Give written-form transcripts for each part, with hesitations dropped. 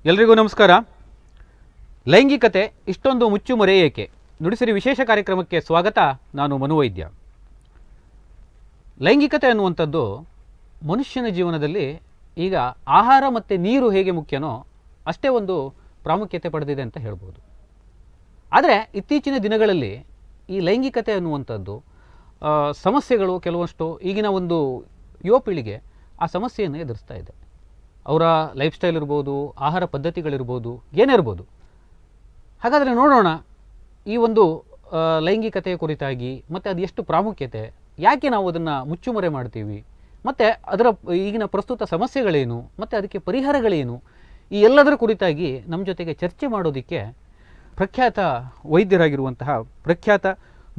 ಎಲ್ರಿಗೂ ನಮಸ್ಕಾರ. ಲೈಂಗಿಕತೆ ಇಷ್ಟೊಂದು ಮುಚ್ಚುಮರೆ ಏಕೆ? ನುಡಿಸಿರಿ ವಿಶೇಷ ಕಾರ್ಯಕ್ರಮಕ್ಕೆ ಸ್ವಾಗತ. ನಾನು ಮನುವೈದ್ಯ. ಲೈಂಗಿಕತೆ ಅನ್ನುವಂಥದ್ದು ಮನುಷ್ಯನ ಜೀವನದಲ್ಲಿ ಈಗ ಆಹಾರ ಮತ್ತು ನೀರು ಹೇಗೆ ಮುಖ್ಯನೋ ಅಷ್ಟೇ ಒಂದು ಪ್ರಾಮುಖ್ಯತೆ ಪಡೆದಿದೆ ಅಂತ ಹೇಳ್ಬೋದು. ಆದರೆ ಇತ್ತೀಚಿನ ದಿನಗಳಲ್ಲಿ ಈ ಲೈಂಗಿಕತೆ ಅನ್ನುವಂಥದ್ದು ಸಮಸ್ಯೆಗಳು ಕೆಲವಷ್ಟು ಈಗಿನ ಒಂದು ಯುವ ಪೀಳಿಗೆ ಆ ಸಮಸ್ಯೆಯನ್ನು ಎದುರಿಸ್ತಾ ಇದೆ. ಅವರ ಲೈಫ್ ಸ್ಟೈಲ್ ಇರ್ಬೋದು, ಆಹಾರ ಪದ್ಧತಿಗಳಿರ್ಬೋದು, ಏನೇ ಇರ್ಬೋದು. ಹಾಗಾದರೆ ನೋಡೋಣ ಈ ಒಂದು ಲೈಂಗಿಕತೆಯ ಕುರಿತಾಗಿ, ಮತ್ತು ಅದು ಎಷ್ಟು ಪ್ರಾಮುಖ್ಯತೆ, ಯಾಕೆ ನಾವು ಅದನ್ನು ಮುಚ್ಚುಮರೆ ಮಾಡ್ತೀವಿ, ಮತ್ತು ಅದರ ಈಗಿನ ಪ್ರಸ್ತುತ ಸಮಸ್ಯೆಗಳೇನು, ಮತ್ತು ಅದಕ್ಕೆ ಪರಿಹಾರಗಳೇನು, ಈ ಎಲ್ಲದರ ಕುರಿತಾಗಿ ನಮ್ಮ ಜೊತೆಗೆ ಚರ್ಚೆ ಮಾಡೋದಕ್ಕೆ ಪ್ರಖ್ಯಾತ ವೈದ್ಯರಾಗಿರುವಂತಹ, ಪ್ರಖ್ಯಾತ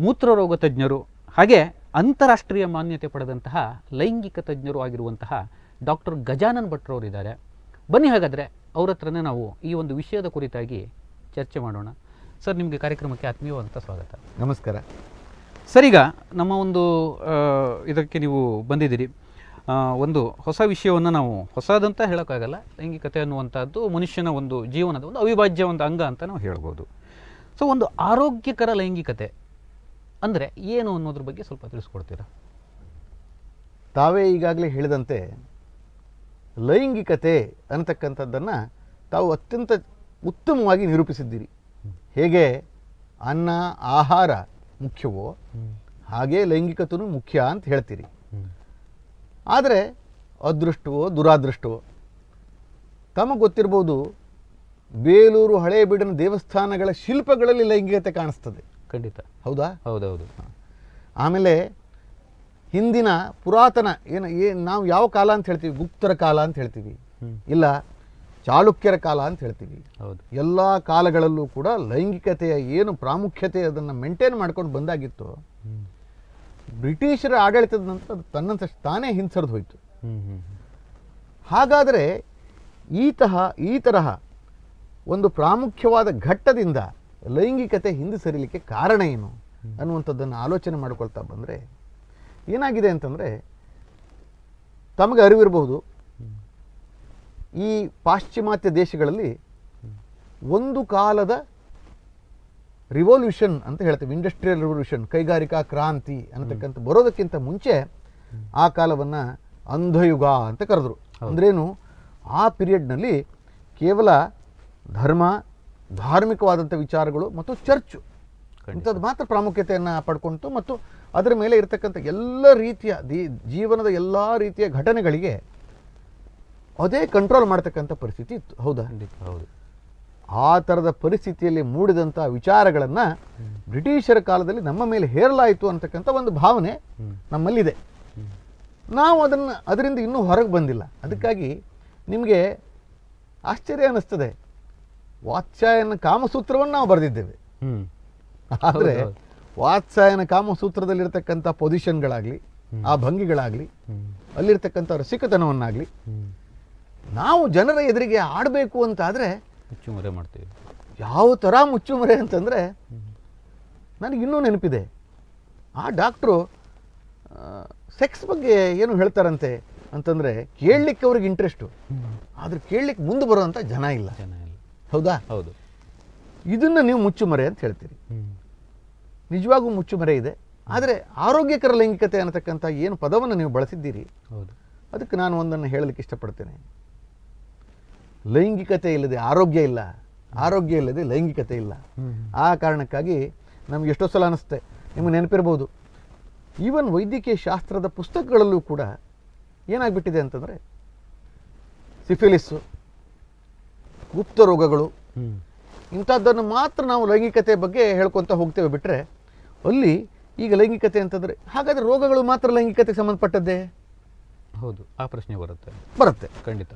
ಮೂತ್ರರೋಗ ತಜ್ಞರು, ಹಾಗೆ ಅಂತಾರಾಷ್ಟ್ರೀಯ ಮಾನ್ಯತೆ ಪಡೆದಂತಹ ಲೈಂಗಿಕ ತಜ್ಞರು ಆಗಿರುವಂತಹ ಡಾಕ್ಟರ್ ಗಜಾನನ್ ಭಟ್ರವರಿದ್ದಾರೆ. ಬನ್ನಿ ಹಾಗಾದರೆ ಅವ್ರ ಹತ್ರನೇ ನಾವು ಈ ಒಂದು ವಿಷಯದ ಕುರಿತಾಗಿ ಚರ್ಚೆ ಮಾಡೋಣ. ಸರ್, ನಿಮಗೆ ಕಾರ್ಯಕ್ರಮಕ್ಕೆ ಆತ್ಮೀಯವಾದಂಥ ಸ್ವಾಗತ. ನಮಸ್ಕಾರ ಸರ್, ಈಗ ನಮ್ಮ ಒಂದು ಇದಕ್ಕೆ ನೀವು ಬಂದಿದ್ದೀರಿ. ಒಂದು ಹೊಸ ವಿಷಯವನ್ನು ನಾವು ಹೊಸದಂತ ಹೇಳೋಕ್ಕಾಗಲ್ಲ. ಲೈಂಗಿಕತೆ ಅನ್ನುವಂಥದ್ದು ಮನುಷ್ಯನ ಒಂದು ಜೀವನದ ಒಂದು ಅವಿಭಾಜ್ಯ ಒಂದು ಅಂಗ ಅಂತ ನಾವು ಹೇಳ್ಬೋದು. ಸೊ ಒಂದು ಆರೋಗ್ಯಕರ ಲೈಂಗಿಕತೆ ಅಂದರೆ ಏನು ಅನ್ನೋದ್ರ ಬಗ್ಗೆ ಸ್ವಲ್ಪ ತಿಳಿಸ್ಕೊಡ್ತೀರಾ? ತಾವೇ ಈಗಾಗಲೇ ಹೇಳಿದಂತೆ ಲೈಂಗಿಕತೆ ಅನ್ನತಕ್ಕಂಥದ್ದನ್ನು ತಾವು ಅತ್ಯಂತ ಉತ್ತಮವಾಗಿ ನಿರೂಪಿಸಿದ್ದೀರಿ. ಹೇಗೆ ಅನ್ನ ಆಹಾರ ಮುಖ್ಯವೋ ಹಾಗೆ ಲೈಂಗಿಕತೆಯೂ ಮುಖ್ಯ ಅಂತ ಹೇಳ್ತೀರಿ. ಆದರೆ ಅದೃಷ್ಟವೋ ದುರಾದೃಷ್ಟವೋ, ತಮಗೆ ಗೊತ್ತಿರ್ಬೋದು, ಬೇಲೂರು ಹಳೇಬೀಡಿನ ದೇವಸ್ಥಾನಗಳ ಶಿಲ್ಪಗಳಲ್ಲಿ ಲೈಂಗಿಕತೆ ಕಾಣಿಸ್ತದೆ. ಖಂಡಿತ. ಹೌದಾ? ಹೌದೌದು. ಆಮೇಲೆ ಹಿಂದಿನ ಪುರಾತನ ನಾವು ಯಾವ ಕಾಲ ಅಂತ ಹೇಳ್ತೀವಿ? ಗುಪ್ತರ ಕಾಲ ಅಂತ ಹೇಳ್ತೀವಿ, ಇಲ್ಲ ಚಾಳುಕ್ಯರ ಕಾಲ ಅಂತ ಹೇಳ್ತೀವಿ. ಹೌದು. ಎಲ್ಲ ಕಾಲಗಳಲ್ಲೂ ಕೂಡ ಲೈಂಗಿಕತೆಯ ಏನು ಪ್ರಾಮುಖ್ಯತೆ ಅದನ್ನು ಮೇಂಟೈನ್ ಮಾಡ್ಕೊಂಡು ಬಂದಾಗಿತ್ತು, ಬ್ರಿಟಿಷರ ಆಡಳಿತದ ನಂತರ ಅದು ತನ್ನಂತ ತಾನೇ ಹಿಂಸರಿದು ಹೋಯಿತು. ಹಾಗಾದರೆ ಈ ತರಹ ಒಂದು ಪ್ರಾಮುಖ್ಯವಾದ ಘಟ್ಟದಿಂದ ಲೈಂಗಿಕತೆ ಹಿಂದೆ ಸರಿಲಿಕ್ಕೆ ಕಾರಣ ಏನು ಅನ್ನುವಂಥದ್ದನ್ನು ಆಲೋಚನೆ ಮಾಡಿಕೊಳ್ತಾ ಬಂದರೆ ಏನಾಗಿದೆ ಅಂತಂದರೆ, ತಮಗೆ ಅರಿವಿರಬಹುದು, ಈ ಪಾಶ್ಚಿಮಾತ್ಯ ದೇಶಗಳಲ್ಲಿ ಒಂದು ಕಾಲದ ರಿವಲ್ಯೂಷನ್ ಅಂತ ಹೇಳ್ತೀವಿ, ಇಂಡಸ್ಟ್ರಿಯಲ್ ರಿವಲ್ಯೂಷನ್, ಕೈಗಾರಿಕಾ ಕ್ರಾಂತಿ ಅನ್ನತಕ್ಕಂಥ ಬರೋದಕ್ಕಿಂತ ಮುಂಚೆ ಆ ಕಾಲವನ್ನು ಅಂಧಯುಗ ಅಂತ ಕರೆದ್ರು. ಅಂದ್ರೇನು, ಆ ಪೀರಿಯಡ್ನಲ್ಲಿ ಕೇವಲ ಧಾರ್ಮಿಕವಾದಂಥ ವಿಚಾರಗಳು ಮತ್ತು ಚರ್ಚು ಇಂಥದ್ದು ಮಾತ್ರ ಪ್ರಾಮುಖ್ಯತೆಯನ್ನು ಪಡ್ಕೊಳ್ತು, ಮತ್ತು ಅದರ ಮೇಲೆ ಇರತಕ್ಕಂಥ ಎಲ್ಲ ರೀತಿಯ ಜೀವನದ ಎಲ್ಲ ರೀತಿಯ ಘಟನೆಗಳಿಗೆ ಅದೇ ಕಂಟ್ರೋಲ್ ಮಾಡ್ತಕ್ಕಂಥ ಪರಿಸ್ಥಿತಿ ಇತ್ತು. ಹೌದಾ? ಹೌದು. ಆ ಥರದ ಪರಿಸ್ಥಿತಿಯಲ್ಲಿ ಮೂಡಿದಂಥ ವಿಚಾರಗಳನ್ನು ಬ್ರಿಟಿಷರ ಕಾಲದಲ್ಲಿ ನಮ್ಮ ಮೇಲೆ ಹೇರಲಾಯಿತು ಅಂತಕ್ಕಂಥ ಒಂದು ಭಾವನೆ ನಮ್ಮಲ್ಲಿದೆ. ನಾವು ಅದರಿಂದ ಇನ್ನೂ ಹೊರಗೆ ಬಂದಿಲ್ಲ. ಅದಕ್ಕಾಗಿ ನಿಮಗೆ ಆಶ್ಚರ್ಯ ಅನ್ನಿಸ್ತದೆ, ವಾತ್ಸಾಯನ ಕಾಮಸೂತ್ರವನ್ನು ನಾವು ಬರೆದಿದ್ದೇವೆ. ಆದರೆ ವಾತ್ಸಾಯನ ಕಾಮಸೂತ್ರದಲ್ಲಿರ್ತಕ್ಕಂಥ ಪೊಸಿಷನ್ಗಳಾಗಲಿ, ಆ ಭಂಗಿಗಳಾಗಲಿ, ಅಲ್ಲಿರ್ತಕ್ಕಂಥ ರಸಿಕತನವನ್ನಾಗಲಿ ನಾವು ಜನರ ಎದುರಿಗೆ ಆಡಬೇಕು ಅಂತಾದರೆ ಮುಚ್ಚುಮರೆ ಮಾಡ್ತೀವಿ. ಯಾವ ಥರ ಮುಚ್ಚುಮರೆ ಅಂತಂದರೆ, ನನಗಿನ್ನೂ ನೆನಪಿದೆ, ಆ ಡಾಕ್ಟ್ರು ಸೆಕ್ಸ್ ಬಗ್ಗೆ ಏನು ಹೇಳ್ತಾರಂತೆ ಅಂತಂದರೆ, ಕೇಳಲಿಕ್ಕೆ ಅವ್ರಿಗೆ ಇಂಟ್ರೆಸ್ಟು, ಆದರೆ ಕೇಳಲಿಕ್ಕೆ ಮುಂದೆ ಬರೋವಂಥ ಜನ ಇಲ್ಲ. ಹೌದಾ? ಹೌದು. ಇದನ್ನು ನೀವು ಮುಚ್ಚುಮರೆ ಅಂತ ಹೇಳ್ತೀರಿ. ನಿಜವಾಗೂ ಮುಚ್ಚುಮರೆ ಇದೆ. ಆದರೆ ಆರೋಗ್ಯಕರ ಲೈಂಗಿಕತೆ ಅನ್ನತಕ್ಕಂಥ ಏನು ಪದವನ್ನು ನೀವು ಬಳಸಿದ್ದೀರಿ, ಹೌದು, ಅದಕ್ಕೆ ನಾನು ಒಂದನ್ನು ಹೇಳಲಿಕ್ಕೆ ಇಷ್ಟಪಡ್ತೇನೆ. ಲೈಂಗಿಕತೆ ಇಲ್ಲದೆ ಆರೋಗ್ಯ ಇಲ್ಲ, ಆರೋಗ್ಯ ಇಲ್ಲದೆ ಲೈಂಗಿಕತೆ ಇಲ್ಲ. ಆ ಕಾರಣಕ್ಕಾಗಿ ನಮ್ಗೆ ಎಷ್ಟೋ ಸಲ ಅನ್ನಿಸುತ್ತೆ, ನಿಮಗೆ ನೆನಪಿರ್ಬೋದು, ಈವನ್ ವೈದ್ಯಕೀಯ ಶಾಸ್ತ್ರದ ಪುಸ್ತಕಗಳಲ್ಲೂ ಕೂಡ ಏನಾಗ್ಬಿಟ್ಟಿದೆ ಅಂತಂದರೆ, ಸಿಫಿಲಿಸ್ಸು, ಗುಪ್ತ ರೋಗಗಳು, ಇಂಥದ್ದನ್ನು ಮಾತ್ರ ನಾವು ಲೈಂಗಿಕತೆ ಬಗ್ಗೆ ಹೇಳ್ಕೊತ ಹೋಗ್ತೇವೆ. ಬಿಟ್ಟರೆ ಅಲ್ಲಿ ಈಗ ಲೈಂಗಿಕತೆ ಅಂತಂದರೆ, ಹಾಗಾದರೆ ರೋಗಗಳು ಮಾತ್ರ ಲೈಂಗಿಕತೆಗೆ ಸಂಬಂಧಪಟ್ಟದ್ದೇ? ಹೌದು, ಆ ಪ್ರಶ್ನೆ ಬರುತ್ತೆ. ಖಂಡಿತ.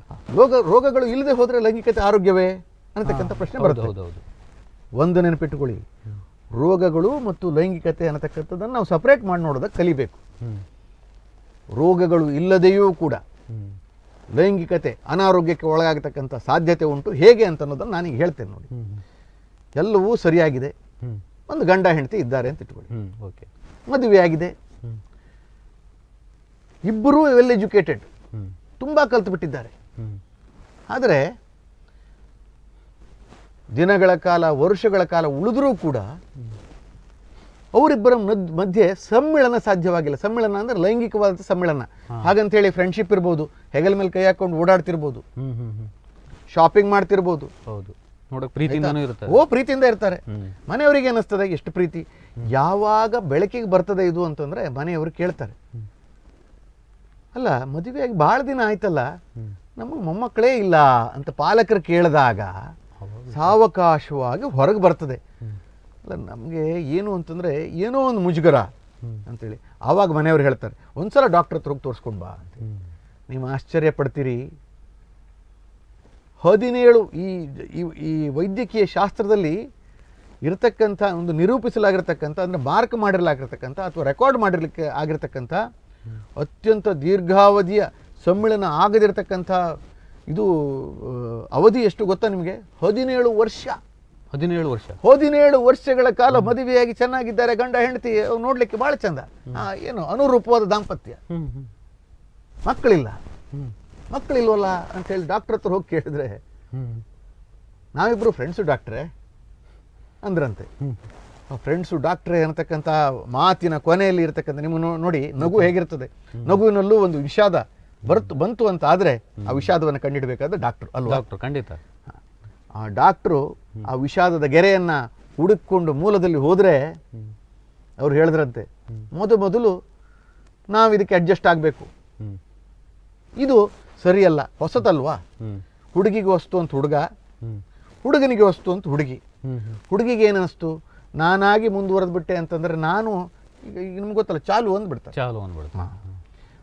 ರೋಗಗಳು ಇಲ್ಲದೆ ಹೋದರೆ ಲೈಂಗಿಕತೆ ಆರೋಗ್ಯವೇ ಅನ್ನತಕ್ಕಂಥ ಪ್ರಶ್ನೆ ಬರುತ್ತೆ. ಹೌದೌದು. ಒಂದು ನೆನಪಿಟ್ಟುಕೊಳ್ಳಿ, ರೋಗಗಳು ಮತ್ತು ಲೈಂಗಿಕತೆ ಅನ್ನತಕ್ಕಂಥದ್ದನ್ನು ನಾವು ಸಪ್ರೇಟ್ ಮಾಡಿ ನೋಡೋದಕ್ಕೆ ಕಲಿಬೇಕು. ರೋಗಗಳು ಇಲ್ಲದೆಯೂ ಕೂಡ ಲೈಂಗಿಕತೆ ಅನಾರೋಗ್ಯಕ್ಕೆ ಒಳಗಾಗತಕ್ಕಂಥ ಸಾಧ್ಯತೆ ಉಂಟು. ಹೇಗೆ ಅಂತ ಅನ್ನೋದನ್ನು ನಾನೀಗ ಹೇಳ್ತೇನೆ ನೋಡಿ. ಎಲ್ಲವೂ ಸರಿಯಾಗಿದೆ, ಒಂದು ಗಂಡ ಹೆಂಡತಿ ಇದ್ದಾರೆ ಅಂತ ಇಟ್ಕೊಳ್ಳಿ, ಮದುವೆ ಆಗಿದೆ, ಇಬ್ಬರೂ ವೆಲ್ ಎಜುಕೇಟೆಡ್, ತುಂಬ ಕಲ್ತು ಬಿಟ್ಟಿದ್ದಾರೆ. ಆದರೆ ದಿನಗಳ ಕಾಲ ವರ್ಷಗಳ ಕಾಲ ಉಳಿದ್ರೂ ಕೂಡ ಅವರಿಬ್ಬರ ಮಧ್ಯೆ ಸಮ್ಮಿಳನ ಸಾಧ್ಯವಾಗಿಲ್ಲ. ಸಮ್ಮಿಳನ ಅಂದರೆ ಲೈಂಗಿಕವಾದ ಸಮ್ಮಿಳನ. ಹಾಗಂತೇಳಿ ಫ್ರೆಂಡ್ಶಿಪ್ ಇರ್ಬೋದು, ಹೆಗಲ ಮೇಲೆ ಕೈ ಹಾಕೊಂಡು ಓಡಾಡ್ತಿರ್ಬೋದು, ಶಾಪಿಂಗ್ ಮಾಡ್ತಿರ್ಬೋದು. ಹೌದು, ನೋಡಕ್ ಪ್ರೀತಿಯಿಂದನೂ ಇರುತ್ತೆ. ಪ್ರೀತಿಯಿಂದ ಇರ್ತಾರೆ. ಮನೆಯವರಿಗೆ ಏನಿಸ್ತದೆ ಎಷ್ಟು ಪ್ರೀತಿ. ಯಾವಾಗ ಬೆಳಕಿಗೆ ಬರ್ತದೆ ಇದು ಅಂತಂದ್ರೆ ಮನೆಯವರು ಕೇಳ್ತಾರೆ, ಅಲ್ಲ ಮದುವೆಯಾಗಿ ಭಾಳ ದಿನ ಆಯ್ತಲ್ಲ, ನಮಗೆ ಮೊಮ್ಮಕ್ಕಳೇ ಇಲ್ಲ ಅಂತ ಪಾಲಕರು ಕೇಳಿದಾಗ ಸಾವಕಾಶವಾಗಿ ಹೊರಗೆ ಬರ್ತದೆ. ಅಲ್ಲ ನಮಗೆ ಏನು ಅಂತಂದರೆ ಏನೋ ಒಂದು ಮುಜುಗರ ಅಂತೇಳಿ. ಆವಾಗ ಮನೆಯವ್ರು ಹೇಳ್ತಾರೆ, ಒಂದ್ಸಲ ಡಾಕ್ಟರ್ ಹತ್ರ ಹೋಗಿ ತೋರಿಸ್ಕೊಂಡು ಬಾ ಅಂತ. ನೀವು ಆಶ್ಚರ್ಯ ಪಡ್ತೀರಿ. 17 ಈ ವೈದ್ಯಕೀಯ ಶಾಸ್ತ್ರದಲ್ಲಿ ಇರತಕ್ಕಂಥ ಒಂದು ನಿರೂಪಿಸಲಾಗಿರ್ತಕ್ಕಂಥ, ಅಂದರೆ ಮಾರ್ಕ್ ಮಾಡಿರಲಾಗಿರ್ತಕ್ಕಂಥ ಅಥವಾ ರೆಕಾರ್ಡ್ ಮಾಡಿರ್ಲಿಕ್ಕೆ ಆಗಿರ್ತಕ್ಕಂಥ ಅತ್ಯಂತ ದೀರ್ಘಾವಧಿಯ ಸಮ್ಮಿಳನ ಆಗದಿರ್ತಕ್ಕಂಥ ಇದು ಅವಧಿ ಎಷ್ಟು ಗೊತ್ತಾ ನಿಮಗೆ? 17 ವರ್ಷ. 17 ವರ್ಷಗಳ ಕಾಲ ಮದುವೆಯಾಗಿ ಚೆನ್ನಾಗಿದ್ದಾರೆ ಗಂಡ ಹೆಂಡತಿ, ನೋಡ್ಲಿಕ್ಕೆ ಭಾಳ ಚಂದ, ಏನು ಅನುರೂಪವಾದ ದಾಂಪತ್ಯ. ಮಕ್ಕಳಿಲ್ವಲ್ಲ ಅಂತೇಳಿ ಡಾಕ್ಟರ್ ಹತ್ರ ಹೋಗಿ ಕೇಳಿದ್ರೆ, ನಾವಿಬ್ರು ಫ್ರೆಂಡ್ಸು ಡಾಕ್ಟ್ರೇ ಅಂದ್ರಂತೆ. ಫ್ರೆಂಡ್ಸು ಡಾಕ್ಟ್ರೇ ಅನ್ನತಕ್ಕಂಥ ಮಾತಿನ ಕೊನೆಯಲ್ಲಿ ಇರ್ತಕ್ಕಂಥ ನಿಮ್ಮ ನೋಡಿ ನಗು ಹೇಗಿರ್ತದೆ. ನಗುವಿನಲ್ಲೂ ಒಂದು ವಿಷಾದ ಬಂತು ಅಂತ ಆದರೆ ಆ ವಿಷಾದವನ್ನು ಕಂಡಿಡಬೇಕಾದ್ರೆ ಡಾಕ್ಟ್ರು ಅಲ್ವಾ? ಡಾಕ್ಟ್ರು ಖಂಡಿತ. ಆ ಡಾಕ್ಟ್ರು ಆ ವಿಷಾದದ ಗೆರೆಯನ್ನ ಹುಡುಕೊಂಡು ಮೂಲದಲ್ಲಿ ಹೋದ್ರೆ ಅವ್ರು ಹೇಳಿದ್ರಂತೆ, ಮೊದಲು ನಾವು ಇದಕ್ಕೆ ಅಡ್ಜಸ್ಟ್ ಆಗಬೇಕು. ಇದು ಸರಿಯಲ್ಲ, ಹೊಸತಲ್ವಾ. ಹುಡುಗಿಗೆ ವಸ್ತು ಅಂತ ಹುಡುಗ, ಹುಡುಗನಿಗೆ ವಸ್ತು ಅಂತ ಹುಡುಗಿ. ಹುಡುಗಿಗೆ ಏನನ್ನಿಸ್ತು, ನಾನಾಗಿ ಮುಂದುವರೆದು ಬಿಟ್ಟೆ ಅಂತಂದ್ರೆ ನಾನು ಈಗ ನಿಮ್ಗೆ ಗೊತ್ತಲ್ಲ ಚಾಲು ಅಂದ್ಬಿಡ್ತಾರೆ.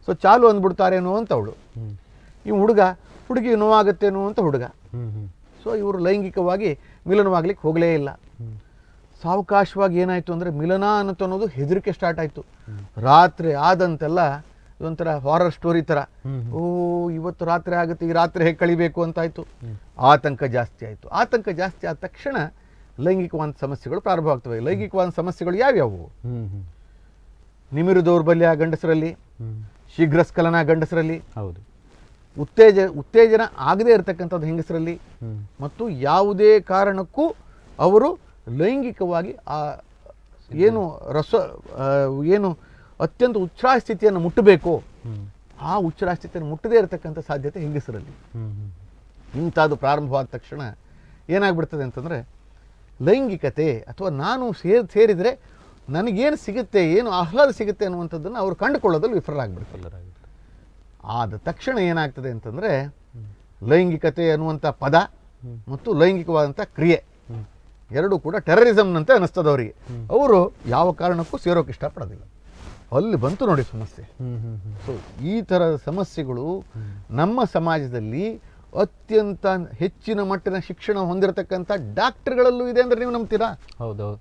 ಸೊ ಚಾಲು ಅಂದ್ಬಿಡ್ತಾರೇನೋ ಅಂತ ಅವಳು. ಈ ಹುಡುಗಿ ನೋವಾಗತ್ತೇನೋ ಅಂತ ಹುಡುಗ. ಸೊ ಇವರು ಲೈಂಗಿಕವಾಗಿ ಮಿಲನವಾಗ್ಲಿಕ್ಕೆ ಹೋಗಲೇ ಇಲ್ಲ. ಸಾವಕಾಶವಾಗಿ ಏನಾಯಿತು ಅಂದರೆ ಮಿಲನ ಅನ್ನೋದು ಹೆದರಿಕೆ ಸ್ಟಾರ್ಟ್ ಆಯಿತು. ರಾತ್ರಿ ಆದಂತೆಲ್ಲ ಇದೊಂಥರ ಹಾರರ್ ಸ್ಟೋರಿ ಥರ. ಇವತ್ತು ರಾತ್ರಿ ಆಗುತ್ತೆ, ಈ ರಾತ್ರಿ ಹೇಗೆ ಕಳಿಬೇಕು ಅಂತಾಯಿತು. ಆತಂಕ ಜಾಸ್ತಿ ಆಯಿತು. ಆತಂಕ ಜಾಸ್ತಿ ಆದ ತಕ್ಷಣ ಲೈಂಗಿಕವಾದ ಸಮಸ್ಯೆಗಳು ಪ್ರಾರಂಭವಾಗ್ತವೆ. ಲೈಂಗಿಕವಾದ ಸಮಸ್ಯೆಗಳು ಯಾವ್ಯಾವು? ನಿಮಿರು ದೌರ್ಬಲ್ಯ ಗಂಡಸರಲ್ಲಿ, ಶೀಘ್ರಸ್ಖಲನ ಗಂಡಸರಲ್ಲಿ, ಹೌದು, ಉತ್ತೇಜನ ಆಗದೇ ಇರತಕ್ಕಂಥದ್ದು ಹೆಂಗಸರಲ್ಲಿ, ಮತ್ತು ಯಾವುದೇ ಕಾರಣಕ್ಕೂ ಅವರು ಲೈಂಗಿಕವಾಗಿ ಏನು ಅತ್ಯಂತ ಉಚ್ಛ್ರಾಯ ಸ್ಥಿತಿಯನ್ನು ಮುಟ್ಟಬೇಕು, ಆ ಉಚ್ಛ್ರಾಯ ಸ್ಥಿತಿಯನ್ನು ಮುಟ್ಟದೇ ಇರತಕ್ಕಂಥ ಸಾಧ್ಯತೆ ಹೆಂಗಸರಲ್ಲಿ. ಇಂಥದ್ದು ಪ್ರಾರಂಭವಾದ ತಕ್ಷಣ ಏನಾಗ್ಬಿಡ್ತದೆ ಅಂತಂದರೆ ಲೈಂಗಿಕತೆ ಅಥವಾ ನಾನು ಸೇರಿದರೆ ನನಗೇನು ಸಿಗುತ್ತೆ, ಏನು ಆಹ್ಲಾದ ಸಿಗುತ್ತೆ ಅನ್ನುವಂಥದ್ದನ್ನು ಅವರು ಕಂಡುಕೊಳ್ಳೋದ್ರಲ್ಲಿ ವಿಫಲರಾಗ್ಬಿಡ್ತಾರೆ. ಆದ ತಕ್ಷಣ ಏನಾಗ್ತದೆ ಅಂತಂದರೆ ಲೈಂಗಿಕತೆ ಅನ್ನುವಂಥ ಪದ ಮತ್ತು ಲೈಂಗಿಕವಾದಂಥ ಕ್ರಿಯೆ ಎರಡೂ ಕೂಡ ಟೆರರಿಸಮ್ನಂತೆ ಅನ್ನಿಸ್ತದೆ ಅವರಿಗೆ. ಅವರು ಯಾವ ಕಾರಣಕ್ಕೂ ಸೇರೋಕೆ ಇಷ್ಟಪಡೋದಿಲ್ಲ. ಅಲ್ಲಿ ಬಂತು ನೋಡಿ ಸಮಸ್ಯೆ. ಸೊ ಈ ಥರದ ಸಮಸ್ಯೆಗಳು ನಮ್ಮ ಸಮಾಜದಲ್ಲಿ ಅತ್ಯಂತ ಹೆಚ್ಚಿನ ಮಟ್ಟಿನ ಶಿಕ್ಷಣ ಹೊಂದಿರತಕ್ಕಂಥ ಡಾಕ್ಟರ್ಗಳಲ್ಲೂ ಇದೆ ಅಂದರೆ ನೀವು ನಂಬ್ತೀರಾ? ಹೌದೌದು.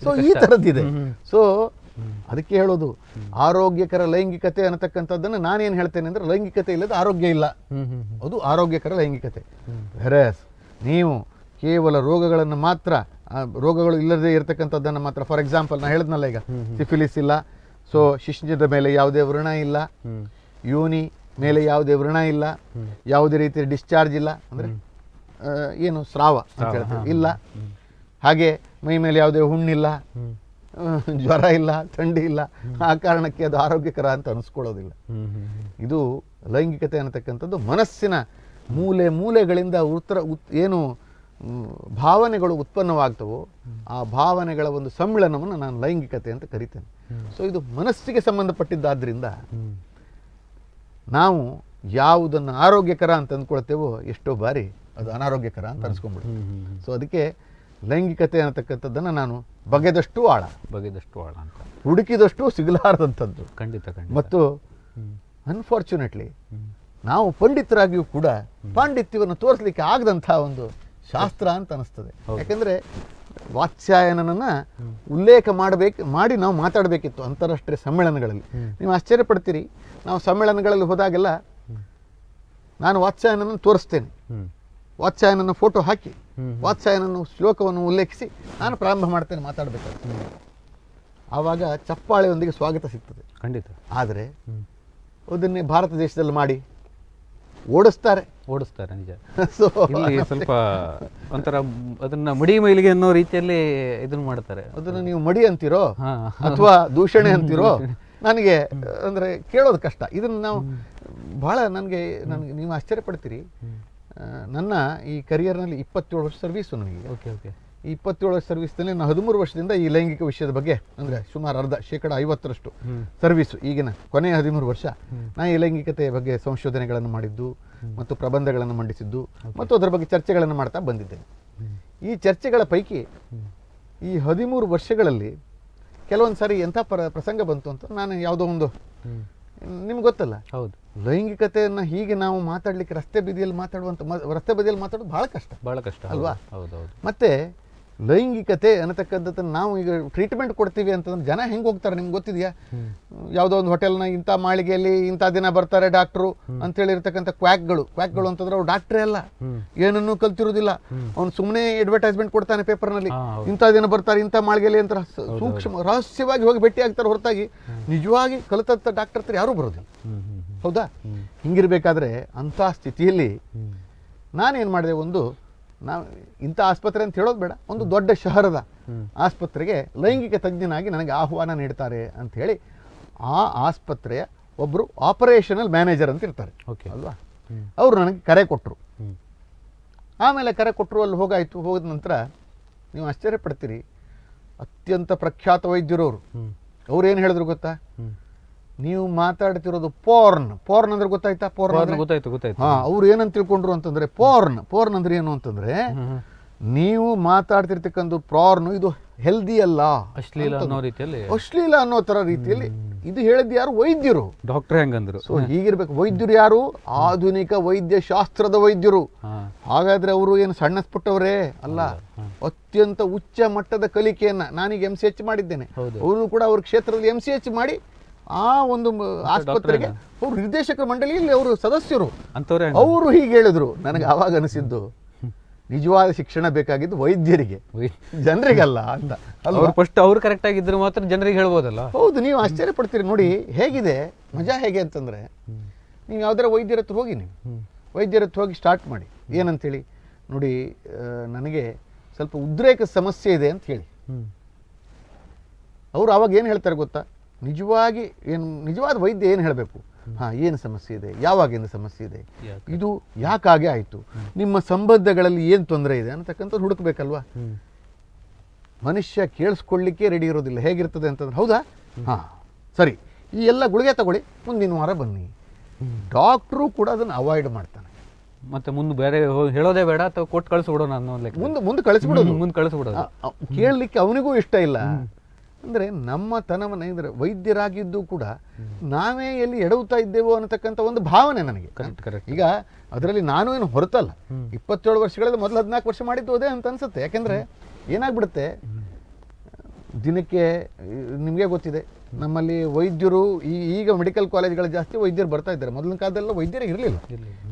ಸೊ ಈ ಥರದ್ದಿದೆ. ಸೊ ಅದಕ್ಕೆ ಹೇಳೋದು ಆರೋಗ್ಯಕರ ಲೈಂಗಿಕತೆ ಅನ್ನತಕ್ಕಂಥದ್ದನ್ನು ನಾನೇನು ಹೇಳ್ತೇನೆ ಅಂದರೆ ಲೈಂಗಿಕತೆ ಇಲ್ಲದ ಆರೋಗ್ಯ ಇಲ್ಲ, ಅದು ಆರೋಗ್ಯಕರ ಲೈಂಗಿಕತೆ. ವೆರಸ್ ನೀವು ಕೇವಲ ರೋಗಗಳನ್ನು ಮಾತ್ರ, ರೋಗಗಳು ಇಲ್ಲದೆ ಇರತಕ್ಕಂಥದ್ದನ್ನು ಮಾತ್ರ, ಫಾರ್ ಎಕ್ಸಾಂಪಲ್ ನಾನು ಹೇಳಿದ್ನಲ್ಲ ಈಗ ಸಿಫಿಲಿಸ್ ಇಲ್ಲ, ಸೊ ಶಿಶ್ನದ ಮೇಲೆ ಯಾವುದೇ ವ್ರಣ ಇಲ್ಲ, ಯೋನಿ ಮೇಲೆ ಯಾವುದೇ ವ್ರಣ ಇಲ್ಲ, ಯಾವುದೇ ರೀತಿಯ ಡಿಸ್ಚಾರ್ಜ್ ಇಲ್ಲ, ಅಂದರೆ ಏನು ಸ್ರಾವ ಅಂತ ಹೇಳ್ತೀವಿ ಇಲ್ಲ, ಹಾಗೆ ಮೈ ಮೇಲೆ ಯಾವುದೇ ಹುಣ್ಣಿಲ್ಲ, ಜ್ವರ ಇಲ್ಲ, ಥಂಡಿ ಇಲ್ಲ, ಆ ಕಾರಣಕ್ಕೆ ಅದು ಆರೋಗ್ಯಕರ ಅಂತ ಅನಿಸ್ಕೊಳ್ಳೋದಿಲ್ಲ. ಇದು ಲೈಂಗಿಕತೆ ಅನ್ನತಕ್ಕಂಥದ್ದು ಮನಸ್ಸಿನ ಮೂಲೆಗಳಿಂದ ಏನು ಭಾವನೆಗಳು ಉತ್ಪನ್ನವಾಗ್ತವೋ ಆ ಭಾವನೆಗಳ ಒಂದು ಸಮ್ಮಿಳನವನ್ನು ನಾನು ಲೈಂಗಿಕತೆ ಅಂತ ಕರಿತೇನೆ. ಸೊ ಇದು ಮನಸ್ಸಿಗೆ ಸಂಬಂಧಪಟ್ಟಿದ್ದಾದ್ರಿಂದ ನಾವು ಯಾವುದನ್ನು ಆರೋಗ್ಯಕರ ಅಂತ ಅಂದ್ಕೊಳ್ತೇವೋ ಎಷ್ಟೋ ಬಾರಿ ಅದು ಅನಾರೋಗ್ಯಕರ ಅಂತ ಅನಿಸ್ಕೊಂಡ್ಬಿಡ್ತೀವಿ. ಸೊ ಅದಕ್ಕೆ ಲೈಂಗಿಕತೆ ಅನ್ನತಕ್ಕಂಥದ್ದನ್ನು ನಾನು ಬಗೆದಷ್ಟು ಆಳ ಅಂತ ಹುಡುಕಿದಷ್ಟು ಸಿಗಲಾರದಂಥದ್ದು. ಖಂಡಿತ. ಮತ್ತು ಅನ್ಫಾರ್ಚುನೇಟ್ಲಿ ನಾವು ಪಂಡಿತರಾಗಿಯೂ ಕೂಡ ಪಾಂಡಿತ್ಯವನ್ನು ತೋರಿಸಲಿಕ್ಕೆ ಆಗದಂಥ ಒಂದು ಶಾಸ್ತ್ರ ಅಂತ ಅನಿಸ್ತದೆ. ಯಾಕೆಂದರೆ ವಾತ್ಸ್ಯಾಯನನ್ನು ಉಲ್ಲೇಖ ಮಾಡಿ ನಾವು ಮಾತಾಡಬೇಕಿತ್ತು ಅಂತಾರಾಷ್ಟ್ರೀಯ ಸಮ್ಮೇಳನಗಳಲ್ಲಿ. ನೀವು ಆಶ್ಚರ್ಯಪಡ್ತೀರಿ, ನಾವು ಸಮ್ಮೇಳನಗಳಲ್ಲಿ ಹೋದಾಗೆಲ್ಲ ನಾನು ವಾತ್ಸ್ಯಾಯನನ್ನು ತೋರಿಸ್ತೇನೆ, ವಾತ್ಸ್ಯಾಯನನ್ನು ಫೋಟೋ ಹಾಕಿ ವಾತ್ಸ್ಯಾಯನನ್ನು ಶ್ಲೋಕವನ್ನು ಉಲ್ಲೇಖಿಸಿ ನಾನು ಪ್ರಾರಂಭ ಮಾಡ್ತೇನೆ ಮಾತಾಡಬೇಕಾಗ್ತದೆ. ಆವಾಗ ಚಪ್ಪಾಳೆಯೊಂದಿಗೆ ಸ್ವಾಗತ ಸಿಗ್ತದೆ. ಖಂಡಿತ. ಆದರೆ ಅದನ್ನೇ ಭಾರತ ದೇಶದಲ್ಲಿ ಮಾಡಿ ಓಡಿಸ್ತಾರೆ. ನಿಜ. ಸೊ ಇಲ್ಲಿ ಸ್ವಲ್ಪ ಒಂಥರ ಅದನ್ನ ಮಡಿ ಮೈಲಿಗೆ ಅನ್ನೋ ರೀತಿಯಲ್ಲಿ ಇದನ್ನ ಮಾಡ್ತಾರೆ. ಅದನ್ನು ನೀವು ಮಡಿ ಅಂತೀರೋ ಅಥವಾ ದೂಷಣೆ ಅಂತೀರೋ ನನಗೆ ಅಂದರೆ ಕೇಳೋದು ಕಷ್ಟ. ಇದನ್ನು ನಾವು ಭಾಳ ನನಗೆ ನೀವು ಆಶ್ಚರ್ಯಪಡ್ತೀರಿ. ನನ್ನ ಈ ಕರಿಯರ್ನಲ್ಲಿ 27 ವರ್ಷ ಸರ್ವೀಸು ನನಗೆ. Okay okay. ಈ 27 ವರ್ಷ ಸರ್ವಿಸ್ನಲ್ಲಿ ನಾನು 13 ವರ್ಷದಿಂದ ಈ ಲೈಂಗಿಕ ವಿಷಯದ ಬಗ್ಗೆ ಅಂದರೆ ಸುಮಾರು ಅರ್ಧ 50% ಸರ್ವೀಸು. ಈಗಿನ ಕೊನೆಯ 13 ವರ್ಷ ನಾನು ಈ ಲೈಂಗಿಕತೆಯ ಬಗ್ಗೆ ಸಂಶೋಧನೆಗಳನ್ನು ಮಾಡಿದ್ದು ಮತ್ತು ಪ್ರಬಂಧಗಳನ್ನು ಮಂಡಿಸಿದ್ದು ಮತ್ತು ಅದರ ಬಗ್ಗೆ ಚರ್ಚೆಗಳನ್ನು ಮಾಡ್ತಾ ಬಂದಿದ್ದೇನೆ. ಈ ಚರ್ಚೆಗಳ ಪೈಕಿ ಈ 13 ವರ್ಷಗಳಲ್ಲಿ ಕೆಲವೊಂದು ಸಾರಿ ಎಂಥ ಪ್ರಸಂಗ ಬಂತು ಅಂತ ನಾನು ಯಾವುದೋ ಒಂದು ನಿಮ್ಗೆ ಗೊತ್ತಲ್ಲ, ಹೌದು, ಲೈಂಗಿಕತೆಯನ್ನು ಹೀಗೆ ನಾವು ಮಾತಾಡಲಿಕ್ಕೆ ರಸ್ತೆ ಬದಿಯಲ್ಲಿ ಮಾತಾಡೋದು ಭಾಳ ಕಷ್ಟ ಅಲ್ವಾ? ಹೌದೌದು. ಮತ್ತೆ ಲೈಂಗಿಕತೆ ಅನ್ನತಕ್ಕಂಥದ್ದನ್ನು ನಾವು ಈಗ ಟ್ರೀಟ್ಮೆಂಟ್ ಕೊಡ್ತೀವಿ ಅಂತಂದ್ರೆ ಜನ ಹೆಂಗೆ ಹೋಗ್ತಾರೆ ನಿಮ್ಗೆ ಗೊತ್ತಿದೆಯಾ? ಯಾವುದೋ ಒಂದು ಹೋಟೆಲ್ನ ಇಂಥ ಮಾಳಿಗೆಯಲ್ಲಿ ಇಂಥ ದಿನ ಬರ್ತಾರೆ ಡಾಕ್ಟ್ರು ಅಂತೇಳಿರ್ತಕ್ಕಂಥ ಕ್ವಾಕ್ಗಳು ಅಂತಂದ್ರೆ ಅವ್ರು ಡಾಕ್ಟ್ರೇ ಅಲ್ಲ, ಏನನ್ನೂ ಕಲ್ತಿರೋದಿಲ್ಲ. ಅವ್ನು ಸುಮ್ಮನೆ ಅಡ್ವರ್ಟೈಸ್ಮೆಂಟ್ ಕೊಡ್ತಾನೆ ಪೇಪರ್ನಲ್ಲಿ, ಇಂಥ ದಿನ ಬರ್ತಾರೆ ಇಂಥ ಮಾಳಿಗೆಯಲ್ಲಿ ಅಂತ ಸೂಕ್ಷ್ಮ ರಹಸ್ಯವಾಗಿ ಹೋಗಿ ಭೇಟಿ ಆಗ್ತಾರೆ ಹೊರತಾಗಿ ನಿಜವಾಗಿ ಕಲಿತಂಥ ಡಾಕ್ಟರ್ ಹತ್ರ ಯಾರೂ ಬರೋದಿಲ್ಲ. ಹೌದಾ? ಹಿಂಗಿರ್ಬೇಕಾದ್ರೆ ಅಂಥ ಸ್ಥಿತಿಯಲ್ಲಿ ನಾನೇನು ಮಾಡಿದೆ, ನಾವು ಇಂಥ ಆಸ್ಪತ್ರೆ ಅಂತ ಹೇಳೋದು ಬೇಡ, ಒಂದು ದೊಡ್ಡ ಶಹರದ ಆಸ್ಪತ್ರೆಗೆ ಲೈಂಗಿಕ ತಜ್ಞನಾಗಿ ನನಗೆ ಆಹ್ವಾನ ನೀಡ್ತಾರೆ ಅಂತ ಹೇಳಿ ಆ ಆಸ್ಪತ್ರೆಯ ಒಬ್ಬರು ಆಪರೇಷನಲ್ ಮ್ಯಾನೇಜರ್ ಅಂತ ಇರ್ತಾರೆ ಅಲ್ವಾ, ಅವರು ನನಗೆ ಕರೆ ಕೊಟ್ಟರು. ಆಮೇಲೆ ಕರೆ ಕೊಟ್ಟರು, ಅಲ್ಲಿ ಹೋದ ನಂತರ ನೀವು ಆಶ್ಚರ್ಯಪಡ್ತೀರಿ, ಅತ್ಯಂತ ಪ್ರಖ್ಯಾತ ವೈದ್ಯರು ಅವ್ರು ಏನು ಹೇಳಿದ್ರು ಗೊತ್ತಾ? ನೀವು ಮಾತಾಡ್ತಿರೋದು ಪೋರ್ನ್ ಅಂದ್ರೆ ಗೊತ್ತಾಯ್ತಾ? ಗೊತ್ತಾಯ್ತು. ಅವ್ರು ಏನಂತ ತಿಳ್ಕೊಂಡ್ರು ಅಂತಂದ್ರೆ ಪೋರ್ನ್ ಅಂದ್ರೆ ಏನು ಅಂತಂದ್ರೆ ನೀವು ಮಾತಾಡ್ತಿರ್ತಕ್ಕಂಥ ಪ್ರಾರ್ನ್ ಇದು ಹೆಲ್ದಿ ಅಲ್ಲ, ಅಶ್ಲೀಲ ಅನ್ನೋ ತರ ರೀತಿಯಲ್ಲಿ ಇದು ಹೇಳಿದ್ದು ಯಾರು? ವೈದ್ಯರು, ಡಾಕ್ಟರ್ ಹೆಂಗಂದ್ರು. ಸೊ ಹೀಗಿರ್ಬೇಕು. ವೈದ್ಯರು ಯಾರು? ಆಧುನಿಕ ವೈದ್ಯ ಶಾಸ್ತ್ರದ ವೈದ್ಯರು. ಹಾಗಾದ್ರೆ ಅವರು ಏನು ಸಣ್ಣ ಪುಟ್ಟವರೇ ಅಲ್ಲ, ಅತ್ಯಂತ ಉಚ್ಚ ಮಟ್ಟದ ಕಲಿಕೆಯನ್ನ, ನಾನೀಗ MCH ಮಾಡಿದ್ದೇನೆ, ಅವರು ಕೂಡ ಅವ್ರ ಕ್ಷೇತ್ರದಲ್ಲಿ MCH ಮಾಡಿ ಆ ಒಂದು ಆಸ್ಪತ್ರೆಗೆ ಅವರು ನಿರ್ದೇಶಕ ಮಂಡಳಿಯಲ್ಲಿ ಅವರು ಸದಸ್ಯರು. ಅವರು ಹೀಗೆ ಹೇಳಿದ್ರು. ನನಗೆ ಆವಾಗ ಅನಿಸಿದ್ದು ನಿಜವಾದ ಶಿಕ್ಷಣ ಬೇಕಾಗಿದ್ದು ವೈದ್ಯರಿಗೆ, ಜನರಿಗಲ್ಲ ಅಂತ. ಫಸ್ಟ್ ಅವ್ರು ಕರೆಕ್ಟ್ ಆಗಿದ್ರು ಮಾತ್ರ ಜನರಿಗೆ ಹೇಳ್ಬೋದಲ್ಲ. ಹೌದು, ನೀವು ಆಶ್ಚರ್ಯ ಪಡ್ತೀರಿ. ನೋಡಿ ಹೇಗಿದೆ ಮಜಾ, ಹೇಗೆ ಅಂತಂದ್ರೆ ನೀವು ಯಾವ್ದಾರ ವೈದ್ಯರ ಹತ್ರ ಹೋಗಿ, ವೈದ್ಯರ ಹತ್ರ ಹೋಗಿ ಸ್ಟಾರ್ಟ್ ಮಾಡಿ ಏನಂತೇಳಿ, ನೋಡಿ ನನಗೆ ಸ್ವಲ್ಪ ಉದ್ರೇಕ ಸಮಸ್ಯೆ ಇದೆ ಅಂತ ಹೇಳಿ. ಅವರು ಅವಾಗ ಏನು ಹೇಳ್ತಾರೆ ಗೊತ್ತಾ? ನಿಜವಾದ ವೈದ್ಯ ಏನು ಹೇಳಬೇಕು? ಏನು ಸಮಸ್ಯೆ ಇದೆ, ಯಾವಾಗಿಂದ ಸಮಸ್ಯೆ ಇದೆ, ಇದು ಯಾಕಾಗೆ ಆಯಿತು, ನಿಮ್ಮ ಸಂಬಂಧಗಳಲ್ಲಿ ಏನು ತೊಂದರೆ ಇದೆ ಅನ್ನತಕ್ಕಂಥದ್ದು ಹುಡುಕ್ಬೇಕಲ್ವಾ? ಮನುಷ್ಯ ಕೇಳಿಸ್ಕೊಳ್ಳಿಕ್ಕೆ ರೆಡಿ ಇರೋದಿಲ್ಲ. ಹೇಗಿರ್ತದೆ ಅಂತಂದ್ರೆ, ಹೌದಾ, ಸರಿ, ಈ ಎಲ್ಲ ಗುಳಿಗೆ ತಗೊಳ್ಳಿ, ಮುಂದಿನ ವಾರ ಬನ್ನಿ. ಡಾಕ್ಟ್ರು ಕೂಡ ಅದನ್ನು ಅವಾಯ್ಡ್ ಮಾಡ್ತಾನೆ. ಮತ್ತೆ ಮುಂದೆ ಬೇರೆ ಹೇಳೋದೇ ಬೇಡ, ಅಥವಾ ಕೊಟ್ಟು ಕಳಿಸ್ಬಿಡೋಣ ಅನ್ನೋ ಮುಂದೆ ಕಳಿಸ್ಬಿಡೋದು. ಕೇಳಲಿಕ್ಕೆ ಅವನಿಗೂ ಇಷ್ಟ ಇಲ್ಲ. ಅಂದರೆ ನಮ್ಮತನವನ್ನು ಅಂದರೆ ವೈದ್ಯರಾಗಿದ್ದು ಕೂಡ ನಾವೇ ಎಲ್ಲಿ ಎಡವುತ್ತಾ ಇದ್ದೇವೋ ಅನ್ನತಕ್ಕಂಥ ಒಂದು ಭಾವನೆ ನನಗೆ. ಈಗ ಅದರಲ್ಲಿ ನಾನು ಏನು ಹೊರತಲ್ಲ, 27 ವರ್ಷಗಳಲ್ಲಿ ಮೊದಲು 14 ವರ್ಷ ಮಾಡಿದ್ದು ಅದೇ ಅಂತ ಅನ್ಸುತ್ತೆ. ಯಾಕೆಂದರೆ ಏನಾಗ್ಬಿಡುತ್ತೆ, ದಿನಕ್ಕೆ ನಿಮಗೆ ಗೊತ್ತಿದೆ ನಮ್ಮಲ್ಲಿ ವೈದ್ಯರು ಈಗ ಮೆಡಿಕಲ್ ಕಾಲೇಜ್ಗಳು ಜಾಸ್ತಿ ವೈದ್ಯರು ಬರ್ತಾ ಇದ್ದಾರೆ. ಮೊದಲಿನ ಕಾಲದಲ್ಲ ವೈದ್ಯರೇ ಇರಲಿಲ್ಲ.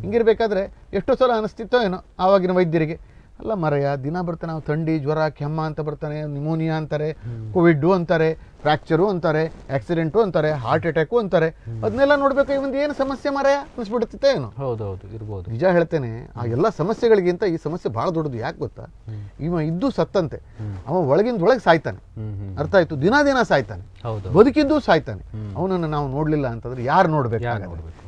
ಹಿಂಗಿರ್ಬೇಕಾದ್ರೆ ಎಷ್ಟೋ ಸಲ ಅನಿಸ್ತಿತ್ತೋ ಏನೋ ಆವಾಗಿನ ವೈದ್ಯರಿಗೆ, ಅಲ್ಲ ಮರೆಯ ದಿನ ಬರ್ತಾನೆ, ನಾವು ಥಂಡಿ ಜ್ವರ ಕೆಮ್ಮ ಅಂತ ಬರ್ತಾನೆ, ನಿಮೋನಿಯಾ ಅಂತಾರೆ, ಕೋವಿಡ್ ಅಂತಾರೆ, ಫ್ರ್ಯಾಕ್ಚರು ಅಂತಾರೆ, ಆಕ್ಸಿಡೆಂಟು ಅಂತಾರೆ, ಹಾರ್ಟ್ ಅಟ್ಯಾಕು ಅಂತಾರೆ. ಅದನ್ನೆಲ್ಲ ನೋಡ್ಬೇಕು, ಇವೊಂದು ಏನು ಸಮಸ್ಯೆ ಮರೆಯ ಅನಿಸ್ಬಿಡುತ್ತೆ ಏನೋ. ಹೌದೌದು, ಇರ್ಬೋದು. ನಿಜ ಹೇಳ್ತೇನೆ, ಆ ಎಲ್ಲ ಸಮಸ್ಯೆಗಳಿಗಿಂತ ಈ ಸಮಸ್ಯೆ ಬಹಳ ದೊಡ್ಡದು. ಯಾಕೆ ಗೊತ್ತಾ? ಇವ ಇದ್ದು ಸತ್ತಂತೆ, ಅವ ಒಳಗಿಂದೊಳಗೆ ಸಾಯ್ತಾನೆ. ಅರ್ಥ ಆಯ್ತು? ದಿನ ಸಾಯ್ತಾನೆ, ಬದುಕಿದ್ದು ಸಾಯ್ತಾನೆ. ಅವನನ್ನು ನಾವು ನೋಡ್ಲಿಲ್ಲ ಅಂತಂದ್ರೆ ಯಾರು ನೋಡ್ಬೇಕು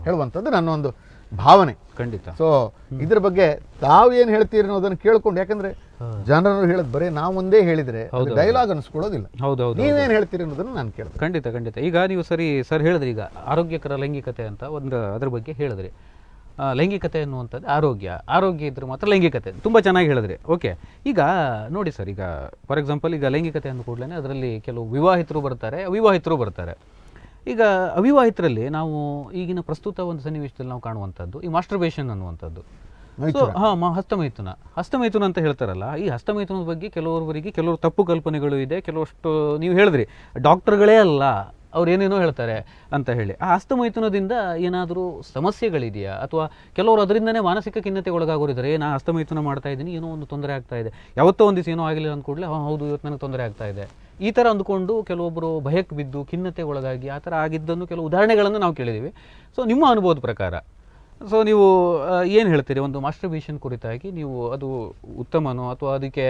ಹೇಳುವಂಥದ್ದು ನನ್ನ ಒಂದು ಭಾವನೆ. ಖಂಡಿತ. ಸೊ ಇದ್ರ ಬಗ್ಗೆ ತಾವು ಏನು ಹೇಳ್ತೀರಿ ಅನ್ನೋದನ್ನು ಕೇಳ್ಕೊಂಡು, ಯಾಕಂದ್ರೆ ಜನರು ಹೇಳದ್ ಬರೀ ನಾವು ಒಂದೇ ಹೇಳಿದ್ರೆ ಡೈಲಾಗ್ ಅನ್ಸ್ಕೊಳ್ಳೋದಿಲ್ಲ. ನೀವೇನು ಹೇಳ್ತೀರಿ ಅನ್ನೋದನ್ನು ನಾನು ಕೇಳ್ತೀನಿ. ಖಂಡಿತ. ಈಗ ನೀವು ಸರ್ ಹೇಳಿದ್ರಿ, ಈಗ ಆರೋಗ್ಯಕರ ಲೈಂಗಿಕತೆ ಅಂತ ಅದ್ರ ಬಗ್ಗೆ ಹೇಳಿದ್ರಿ. ಲೈಂಗಿಕತೆ ಅನ್ನುವಂಥದ್ದು ಆರೋಗ್ಯ ಇದ್ರೆ ಮಾತ್ರ ಲೈಂಗಿಕತೆ. ತುಂಬ ಚೆನ್ನಾಗಿ ಹೇಳಿದ್ರಿ. ಓಕೆ, ಈಗ ನೋಡಿ ಸರ್, ಈಗ ಫಾರ್ ಎಕ್ಸಾಂಪಲ್ ಈಗ ಲೈಂಗಿಕತೆ ಅಂದ ಕೂಡಲೇ ಅದರಲ್ಲಿ ಕೆಲವು ವಿವಾಹಿತರು ಬರ್ತಾರೆ, ಅವಿವಾಹಿತರು ಬರ್ತಾರೆ. ಈಗ ಅವಿವಾಹಿತರಲ್ಲಿ ನಾವು ಈಗಿನ ಪ್ರಸ್ತುತ ಒಂದು ಸನ್ನಿವೇಶದಲ್ಲಿ ನಾವು ಕಾಣುವಂಥದ್ದು ಈ ಮಾಸ್ಟರ್ಬೇಷನ್ ಅನ್ನುವಂಥದ್ದು. ಸೊ ಹಸ್ತಮೈಥುನ ಅಂತ ಹೇಳ್ತಾರಲ್ಲ, ಈ ಹಸ್ತಮೈಥುನದ ಬಗ್ಗೆ ಕೆಲವರು ತಪ್ಪು ಕಲ್ಪನೆಗಳು ಇದೆ. ಕೆಲವಷ್ಟು ನೀವು ಹೇಳಿದ್ರಿ, ಡಾಕ್ಟರ್ಗಳೇ ಅಲ್ಲ ಅವ್ರು ಏನೇನೋ ಹೇಳ್ತಾರೆ ಅಂತ ಹೇಳಿ. ಆ ಹಸ್ತಮೈಥುನದಿಂದ ಏನಾದರೂ ಸಮಸ್ಯೆಗಳಿದೆಯಾ, ಅಥವಾ ಕೆಲವರು ಅದರಿಂದನೇ ಮಾನಸಿಕ ಖಿನ್ನತೆಗೆ ಒಳಗಾಗೋರಿದ್ದಾರೆ. ನಾ ಹಸ್ತಮೈಥುನ ಮಾಡ್ತಾ ಇದ್ದೀನಿ, ಏನೋ ಒಂದು ತೊಂದರೆ ಆಗ್ತಾ ಇದೆ, ಯಾವತ್ತೋ ಒಂದು ದಿವಸ ಏನೋ ಆಗಿಲ್ಲ ಅಂದ್ಕೂಡಲೇ ಹೌದು ಇವತ್ತು ನನಗೆ ತೊಂದರೆ ಆಗ್ತಾ ಇದೆ, ಈ ಥರ ಅಂದ್ಕೊಂಡು ಕೆಲವೊಬ್ಬರು ಭಯಕ್ಕೆ ಬಿದ್ದು ಖಿನ್ನತೆ ಒಳಗಾಗಿ ಆ ಥರ ಆಗಿದ್ದನ್ನು ಕೆಲವು ಉದಾಹರಣೆಗಳನ್ನು ನಾವು ಕೇಳಿದ್ದೀವಿ. ಸೊ ನಿಮ್ಮ ಅನುಭವದ ಪ್ರಕಾರ ಸೊ ನೀವು ಏನು ಹೇಳ್ತೀರಿ ಒಂದು ಮಾಸ್ಟರ್ಬೇಷನ್ ಕುರಿತಾಗಿ? ನೀವು ಅದು ಉತ್ತಮನೋ ಅಥವಾ ಅದಕ್ಕೆ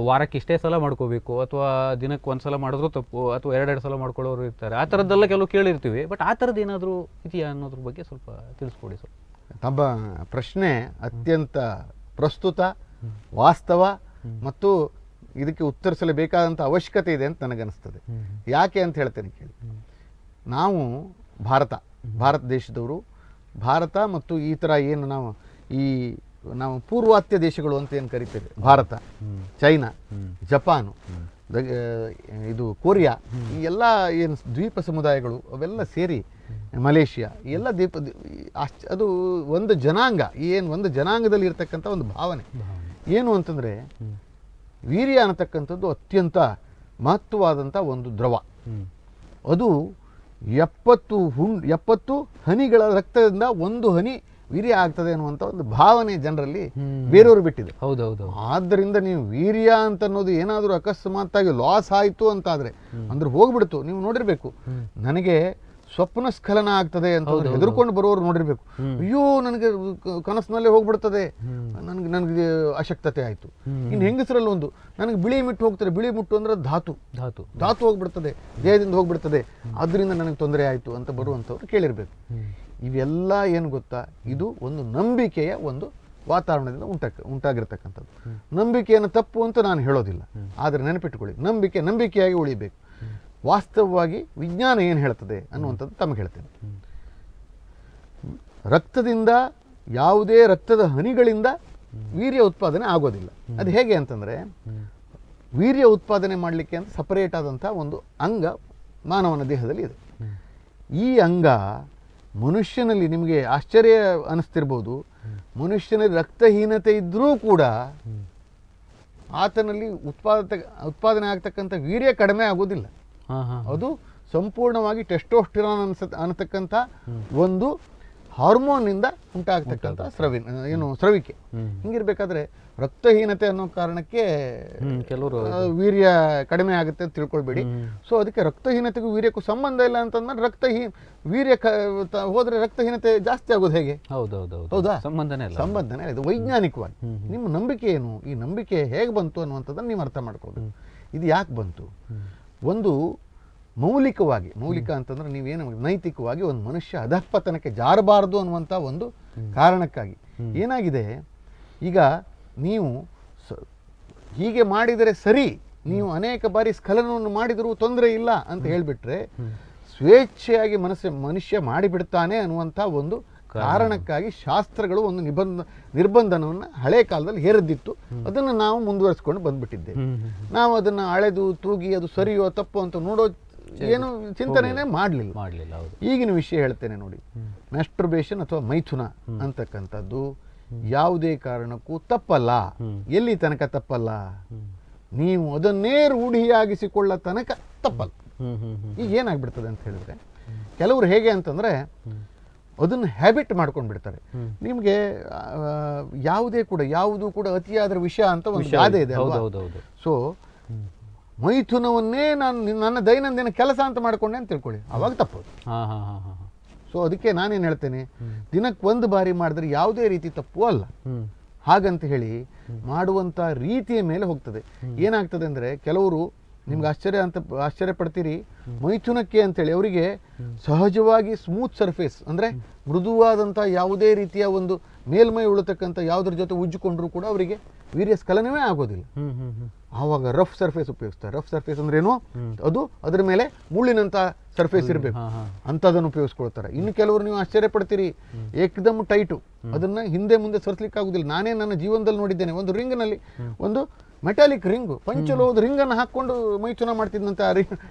ವಾರಕ್ಕೆ ಇಷ್ಟೇ ಸಲ ಮಾಡ್ಕೋಬೇಕು ಅಥವಾ ದಿನಕ್ಕೆ ಒಂದು ಸಲ ಮಾಡಿದ್ರೂ ತಪ್ಪು ಅಥವಾ ಎರಡೆರಡು ಸಲ ಮಾಡ್ಕೊಳ್ಳೋರು ಇರ್ತಾರೆ, ಆ ಥರದ್ದೆಲ್ಲ ಕೆಲವು ಕೇಳಿರ್ತೀವಿ. ಬಟ್ ಆ ಥರದ್ದು ಏನಾದರೂ ಇದೆಯಾ ಅನ್ನೋದ್ರ ಬಗ್ಗೆ ಸ್ವಲ್ಪ ತಿಳಿಸ್ಕೊಡಿ ಸರ್. ತಮ್ಮ ಪ್ರಶ್ನೆ ಅತ್ಯಂತ ಪ್ರಸ್ತುತ, ವಾಸ್ತವ ಮತ್ತು ಇದಕ್ಕೆ ಉತ್ತರಿಸಲೇಬೇಕಾದಂಥ ಅವಶ್ಯಕತೆ ಇದೆ ಅಂತ ನನಗನ್ನಿಸ್ತದೆ. ಯಾಕೆ ಅಂತ ಹೇಳ್ತೇನೆ ಕೇಳಿ. ನಾವು ಭಾರತ ದೇಶದವರು, ಭಾರತ ಮತ್ತು ಈ ಥರ ಏನು ನಾವು ಪೂರ್ವಾತ್ಯ ದೇಶಗಳು ಅಂತ ಏನು ಕರಿತೇವೆ, ಭಾರತ, ಚೈನಾ, ಜಪಾನು, ಇದು ಕೊರಿಯಾ, ಈ ಎಲ್ಲ ಏನು ದ್ವೀಪ ಸಮುದಾಯಗಳು ಅವೆಲ್ಲ ಸೇರಿ ಮಲೇಷಿಯಾ, ಈ ಎಲ್ಲ ಅದು ಒಂದು ಜನಾಂಗ. ಒಂದು ಜನಾಂಗದಲ್ಲಿ ಇರ್ತಕ್ಕಂಥ ಒಂದು ಭಾವನೆ ಏನು ಅಂತಂದರೆ, ವೀರ್ಯ ಅನ್ನತಕ್ಕಂಥದ್ದು ಅತ್ಯಂತ ಮಹತ್ವವಾದಂಥ ಒಂದು ದ್ರವ. ಅದು 70 ಹನಿಗಳ ರಕ್ತದಿಂದ ಒಂದು ಹನಿ ವೀರ್ಯ ಆಗ್ತದೆ ಅನ್ನುವಂಥ ಒಂದು ಭಾವನೆ ಜನರಲ್ಲಿ ಬೇರೆಯವರು ಬಿಟ್ಟಿದೆ. ಹೌದೌದು. ಆದ್ದರಿಂದ ನೀವು ವೀರ್ಯ ಅಂತ ಅನ್ನೋದು ಏನಾದರೂ ಅಕಸ್ಮಾತ್ತಾಗಿ ಲಾಸ್ ಆಯಿತು ಅಂತಾದರೆ ಅಂದ್ರೆ ಹೋಗ್ಬಿಡ್ತು. ನೀವು ನೋಡಿರ್ಬೇಕು, ನನಗೆ ಸ್ವಪ್ನ ಸ್ಖಲನ ಆಗ್ತದೆ ಅಂತ ಹೆದರ್ಕೊಂಡು ಬರೋರು ನೋಡಿರ್ಬೇಕು. ಅಯ್ಯೋ ನನಗೆ ಕನಸಿನಲ್ಲೇ ಹೋಗ್ಬಿಡ್ತದೆ, ನನಗೆ ಅಶಕ್ತತೆ ಆಯಿತು. ಇನ್ನು ಹೆಂಗಸರಲ್ಲಿ ಒಂದು, ನನಗೆ ಬಿಳಿ ಮಿಟ್ಟು ಹೋಗ್ತದೆ. ಬಿಳಿ ಮುಟ್ಟು ಅಂದ್ರೆ ಧಾತು ಹೋಗ್ಬಿಡ್ತದೆ, ದೇಹದಿಂದ ಹೋಗ್ಬಿಡ್ತದೆ, ಅದರಿಂದ ನನಗೆ ತೊಂದರೆ ಆಯಿತು ಅಂತ ಬರುವಂಥವ್ರು ಕೇಳಿರ್ಬೇಕು. ಇವೆಲ್ಲ ಏನು ಗೊತ್ತಾ, ಇದು ಒಂದು ನಂಬಿಕೆಯ ಒಂದು ವಾತಾವರಣದಿಂದ ಉಂಟಾಗಿರ್ತಕ್ಕಂಥದ್ದು. ನಂಬಿಕೆಯನ್ನು ತಪ್ಪು ಅಂತ ನಾನು ಹೇಳೋದಿಲ್ಲ, ಆದರೆ ನೆನಪಿಟ್ಟುಕೊಳ್ಳಿ, ನಂಬಿಕೆಯಾಗಿ ಉಳಿಬೇಕು. ವಾಸ್ತವವಾಗಿ ವಿಜ್ಞಾನ ಏನು ಹೇಳ್ತದೆ ಅನ್ನುವಂಥದ್ದು ತಮಗೆ ಹೇಳ್ತೇನೆ. ರಕ್ತದಿಂದ, ಯಾವುದೇ ರಕ್ತದ ಹನಿಗಳಿಂದ ವೀರ್ಯ ಉತ್ಪಾದನೆ ಆಗೋದಿಲ್ಲ. ಅದು ಹೇಗೆ ಅಂತಂದರೆ, ವೀರ್ಯ ಉತ್ಪಾದನೆ ಮಾಡಲಿಕ್ಕೆ ಅಂತ ಸಪರೇಟ್ ಆದಂಥ ಒಂದು ಅಂಗ ಮಾನವನ ದೇಹದಲ್ಲಿ ಇದೆ. ಈ ಅಂಗ ಮನುಷ್ಯನಲ್ಲಿ, ನಿಮಗೆ ಆಶ್ಚರ್ಯ ಅನ್ನಿಸ್ತಿರ್ಬೋದು, ಮನುಷ್ಯನಲ್ಲಿ ರಕ್ತಹೀನತೆ ಇದ್ದರೂ ಕೂಡ ಆತನಲ್ಲಿ ಉತ್ಪಾದನೆ ಆಗ್ತಕ್ಕಂಥ ವೀರ್ಯ ಕಡಿಮೆ ಆಗೋದಿಲ್ಲ. ಅದು ಸಂಪೂರ್ಣವಾಗಿ ಟೆಸ್ಟೋಸ್ಟಿರಾನ್ ಅನ್ನತಕ್ಕಂಥ ಒಂದು ಹಾರ್ಮೋನ್ನಿಂದ ಉಂಟಾಗ್ತಕ್ಕಂಥ ಸ್ರವಿಕೆ. ಹಿಂಗಿರ್ಬೇಕಾದ್ರೆ ರಕ್ತಹೀನತೆ ಅನ್ನೋ ಕಾರಣಕ್ಕೆ ಕೆಲವರು ವೀರ್ಯ ಕಡಿಮೆ ಆಗುತ್ತೆ ಅಂತ ತಿಳ್ಕೊಳ್ಬೇಡಿ. ಸೊ ಅದಕ್ಕೆ ರಕ್ತಹೀನತೆಗೂ ವೀರ್ಯಕ್ಕೂ ಸಂಬಂಧ ಇಲ್ಲ ಅಂತಂದ್ರೆ ವೀರ್ಯ ಹೋದ್ರೆ ರಕ್ತಹೀನತೆ ಜಾಸ್ತಿ ಆಗೋದು ಹೇಗೆ? ಹೌದಾ? ಸಂಬಂಧನೇ ಇಲ್ಲ. ವೈಜ್ಞಾನಿಕವಾಗಿ ನಿಮ್ಮ ನಂಬಿಕೆ ಏನು, ಈ ನಂಬಿಕೆ ಹೇಗೆ ಬಂತು ಅನ್ನುವಂಥದ್ದನ್ನು ನೀವು ಅರ್ಥ ಮಾಡ್ಕೋಬೇಕು. ಇದು ಯಾಕೆ ಬಂತು? ಒಂದು ಮೌಲಿಕ ಅಂತಂದ್ರೆ ನೀವೇನು ನೈತಿಕವಾಗಿ ಒಂದು ಮನುಷ್ಯ ಅಧಃಪತನಕ್ಕೆ ಜಾರಬಾರದು ಅನ್ನುವಂಥ ಒಂದು ಕಾರಣಕ್ಕಾಗಿ ಏನಾಗಿದೆ, ಈಗ ನೀವು ಹೀಗೆ ಮಾಡಿದರೆ ಸರಿ, ನೀವು ಅನೇಕ ಬಾರಿ ಸ್ಖಲನವನ್ನು ಮಾಡಿದರೂ ತೊಂದರೆ ಇಲ್ಲ ಅಂತ ಹೇಳಿಬಿಟ್ರೆ ಸ್ವೇಚ್ಛೆಯಾಗಿ ಮನುಷ್ಯ ಮಾಡಿಬಿಡ್ತಾನೆ ಅನ್ನುವಂಥ ಒಂದು ಕಾರಣಕ್ಕಾಗಿ ಶಾಸ್ತ್ರಗಳು ಒಂದು ನಿರ್ಬಂಧನವನ್ನು ಹಳೆ ಕಾಲದಲ್ಲಿ ಹೇರದಿತ್ತು. ಅದನ್ನು ನಾವು ಮುಂದುವರಿಸ್ಕೊಂಡು ಬಂದ್ಬಿಟ್ಟಿದ್ದೇವೆ. ನಾವು ಅದನ್ನು ಅಳೆದು ತೂಗಿ ಅದು ಸರಿಯೋ ತಪ್ಪು ಅಂತ ನೋಡೋ ಏನು ಚಿಂತನೆನೇ ಮಾಡಲಿಲ್ಲ. ಈಗಿನ ವಿಷಯ ಹೇಳ್ತೇನೆ ನೋಡಿ. ಮ್ಯಾಸ್ಟರ್ಬೇಷನ್ ಅಥವಾ ಮೈಥುನ ಅಂತಕ್ಕಂಥದ್ದು ಯಾವುದೇ ಕಾರಣಕ್ಕೂ ತಪ್ಪಲ್ಲ. ಎಲ್ಲಿ ತನಕ ತಪ್ಪಲ್ಲ? ನೀವು ಅದನ್ನೇ ರೂಢಿಯಾಗಿಸಿಕೊಳ್ಳೋ ತನಕ ತಪ್ಪಲ್ಲ. ಈಗ ಏನಾಗ್ಬಿಡ್ತದೆ ಅಂತ ಹೇಳಿದ್ರೆ, ಕೆಲವರು ಹೇಗೆ ಅಂತಂದ್ರೆ ಅದನ್ನು ಹ್ಯಾಬಿಟ್ ಮಾಡ್ಕೊಂಡು ಬಿಡ್ತಾರೆ. ನಿಮಗೆ ಯಾವುದು ಕೂಡ ಅತಿಯಾದ ವಿಷಯ ಅಂತ ಒಂದು ಗಾದೆ ಇದೆ. ಸೊ ಮೈಥುನವನ್ನೇ ನಾನು ನನ್ನ ದೈನಂದಿನ ಕೆಲಸ ಅಂತ ಮಾಡ್ಕೊಂಡೆ ಅಂತ ತಿಳ್ಕೊಳ್ಳಿ, ಅವಾಗ ತಪ್ಪೋದು. ಸೊ ಅದಕ್ಕೆ ನಾನೇನು ಹೇಳ್ತೇನೆ, ದಿನಕ್ಕೆ ಒಂದು ಬಾರಿ ಮಾಡಿದ್ರೆ ಯಾವುದೇ ರೀತಿ ತಪ್ಪು ಅಲ್ಲ. ಹಾಗಂತ ಹೇಳಿ ಮಾಡುವಂಥ ರೀತಿಯ ಮೇಲೆ ಹೋಗ್ತದೆ. ಏನಾಗ್ತದೆ ಅಂದರೆ, ಕೆಲವರು ನಿಮ್ಗೆ ಆಶ್ಚರ್ಯ ಪಡ್ತೀರಿ, ಮೈಥುನಕ್ಕೆ ಅಂತೇಳಿ ಅವರಿಗೆ ಸಹಜವಾಗಿ ಸ್ಮೂತ್ ಸರ್ಫೇಸ್ ಅಂದರೆ ಮೃದುವಾದಂಥ ಯಾವುದೇ ರೀತಿಯ ಒಂದು ಮೇಲ್ಮೈ ಉಳತಕ್ಕಂಥ ಯಾವುದ್ರ ಜೊತೆ ಉಜ್ಜಿಕೊಂಡ್ರೂ ಕೂಡ ಅವರಿಗೆ ವೀರ್ಯ ಸ್ಖಲನವೇ ಆಗೋದಿಲ್ಲ. ಆವಾಗ ರಫ್ ಸರ್ಫೇಸ್ ಉಪಯೋಗಿಸ್ತಾರೆ. ರಫ್ ಸರ್ಫೇಸ್ ಅಂದ್ರೆ ಏನು? ಅದು ಅದರ ಮೇಲೆ ಮುಳ್ಳಿನಂಥ ಸರ್ಫೇಸ್ ಇರಬೇಕು, ಅಂಥದನ್ನು ಉಪಯೋಗಿಸ್ಕೊಳ್ತಾರೆ. ಇನ್ನು ಕೆಲವರು ನೀವು ಆಶ್ಚರ್ಯ ಪಡ್ತೀರಿ, ಏಕದಮ್ ಟೈಟು, ಅದನ್ನ ಹಿಂದೆ ಮುಂದೆ ಸರಿಸಲಿಕ್ಕೆ ಆಗುದಿಲ್ಲ. ನಾನೇ ನನ್ನ ಜೀವನದಲ್ಲಿ ನೋಡಿದ್ದೇನೆ, ಒಂದು ರಿಂಗ್ನಲ್ಲಿ ಒಂದು ಮೆಟಾಲಿಕ್ ರಿಂಗು, ಪಂಚಲೋಹದ ರಿಂಗನ್ನು ಹಾಕೊಂಡು ಮೈಥುನ ಮಾಡ್ತಿದ್ದಂತ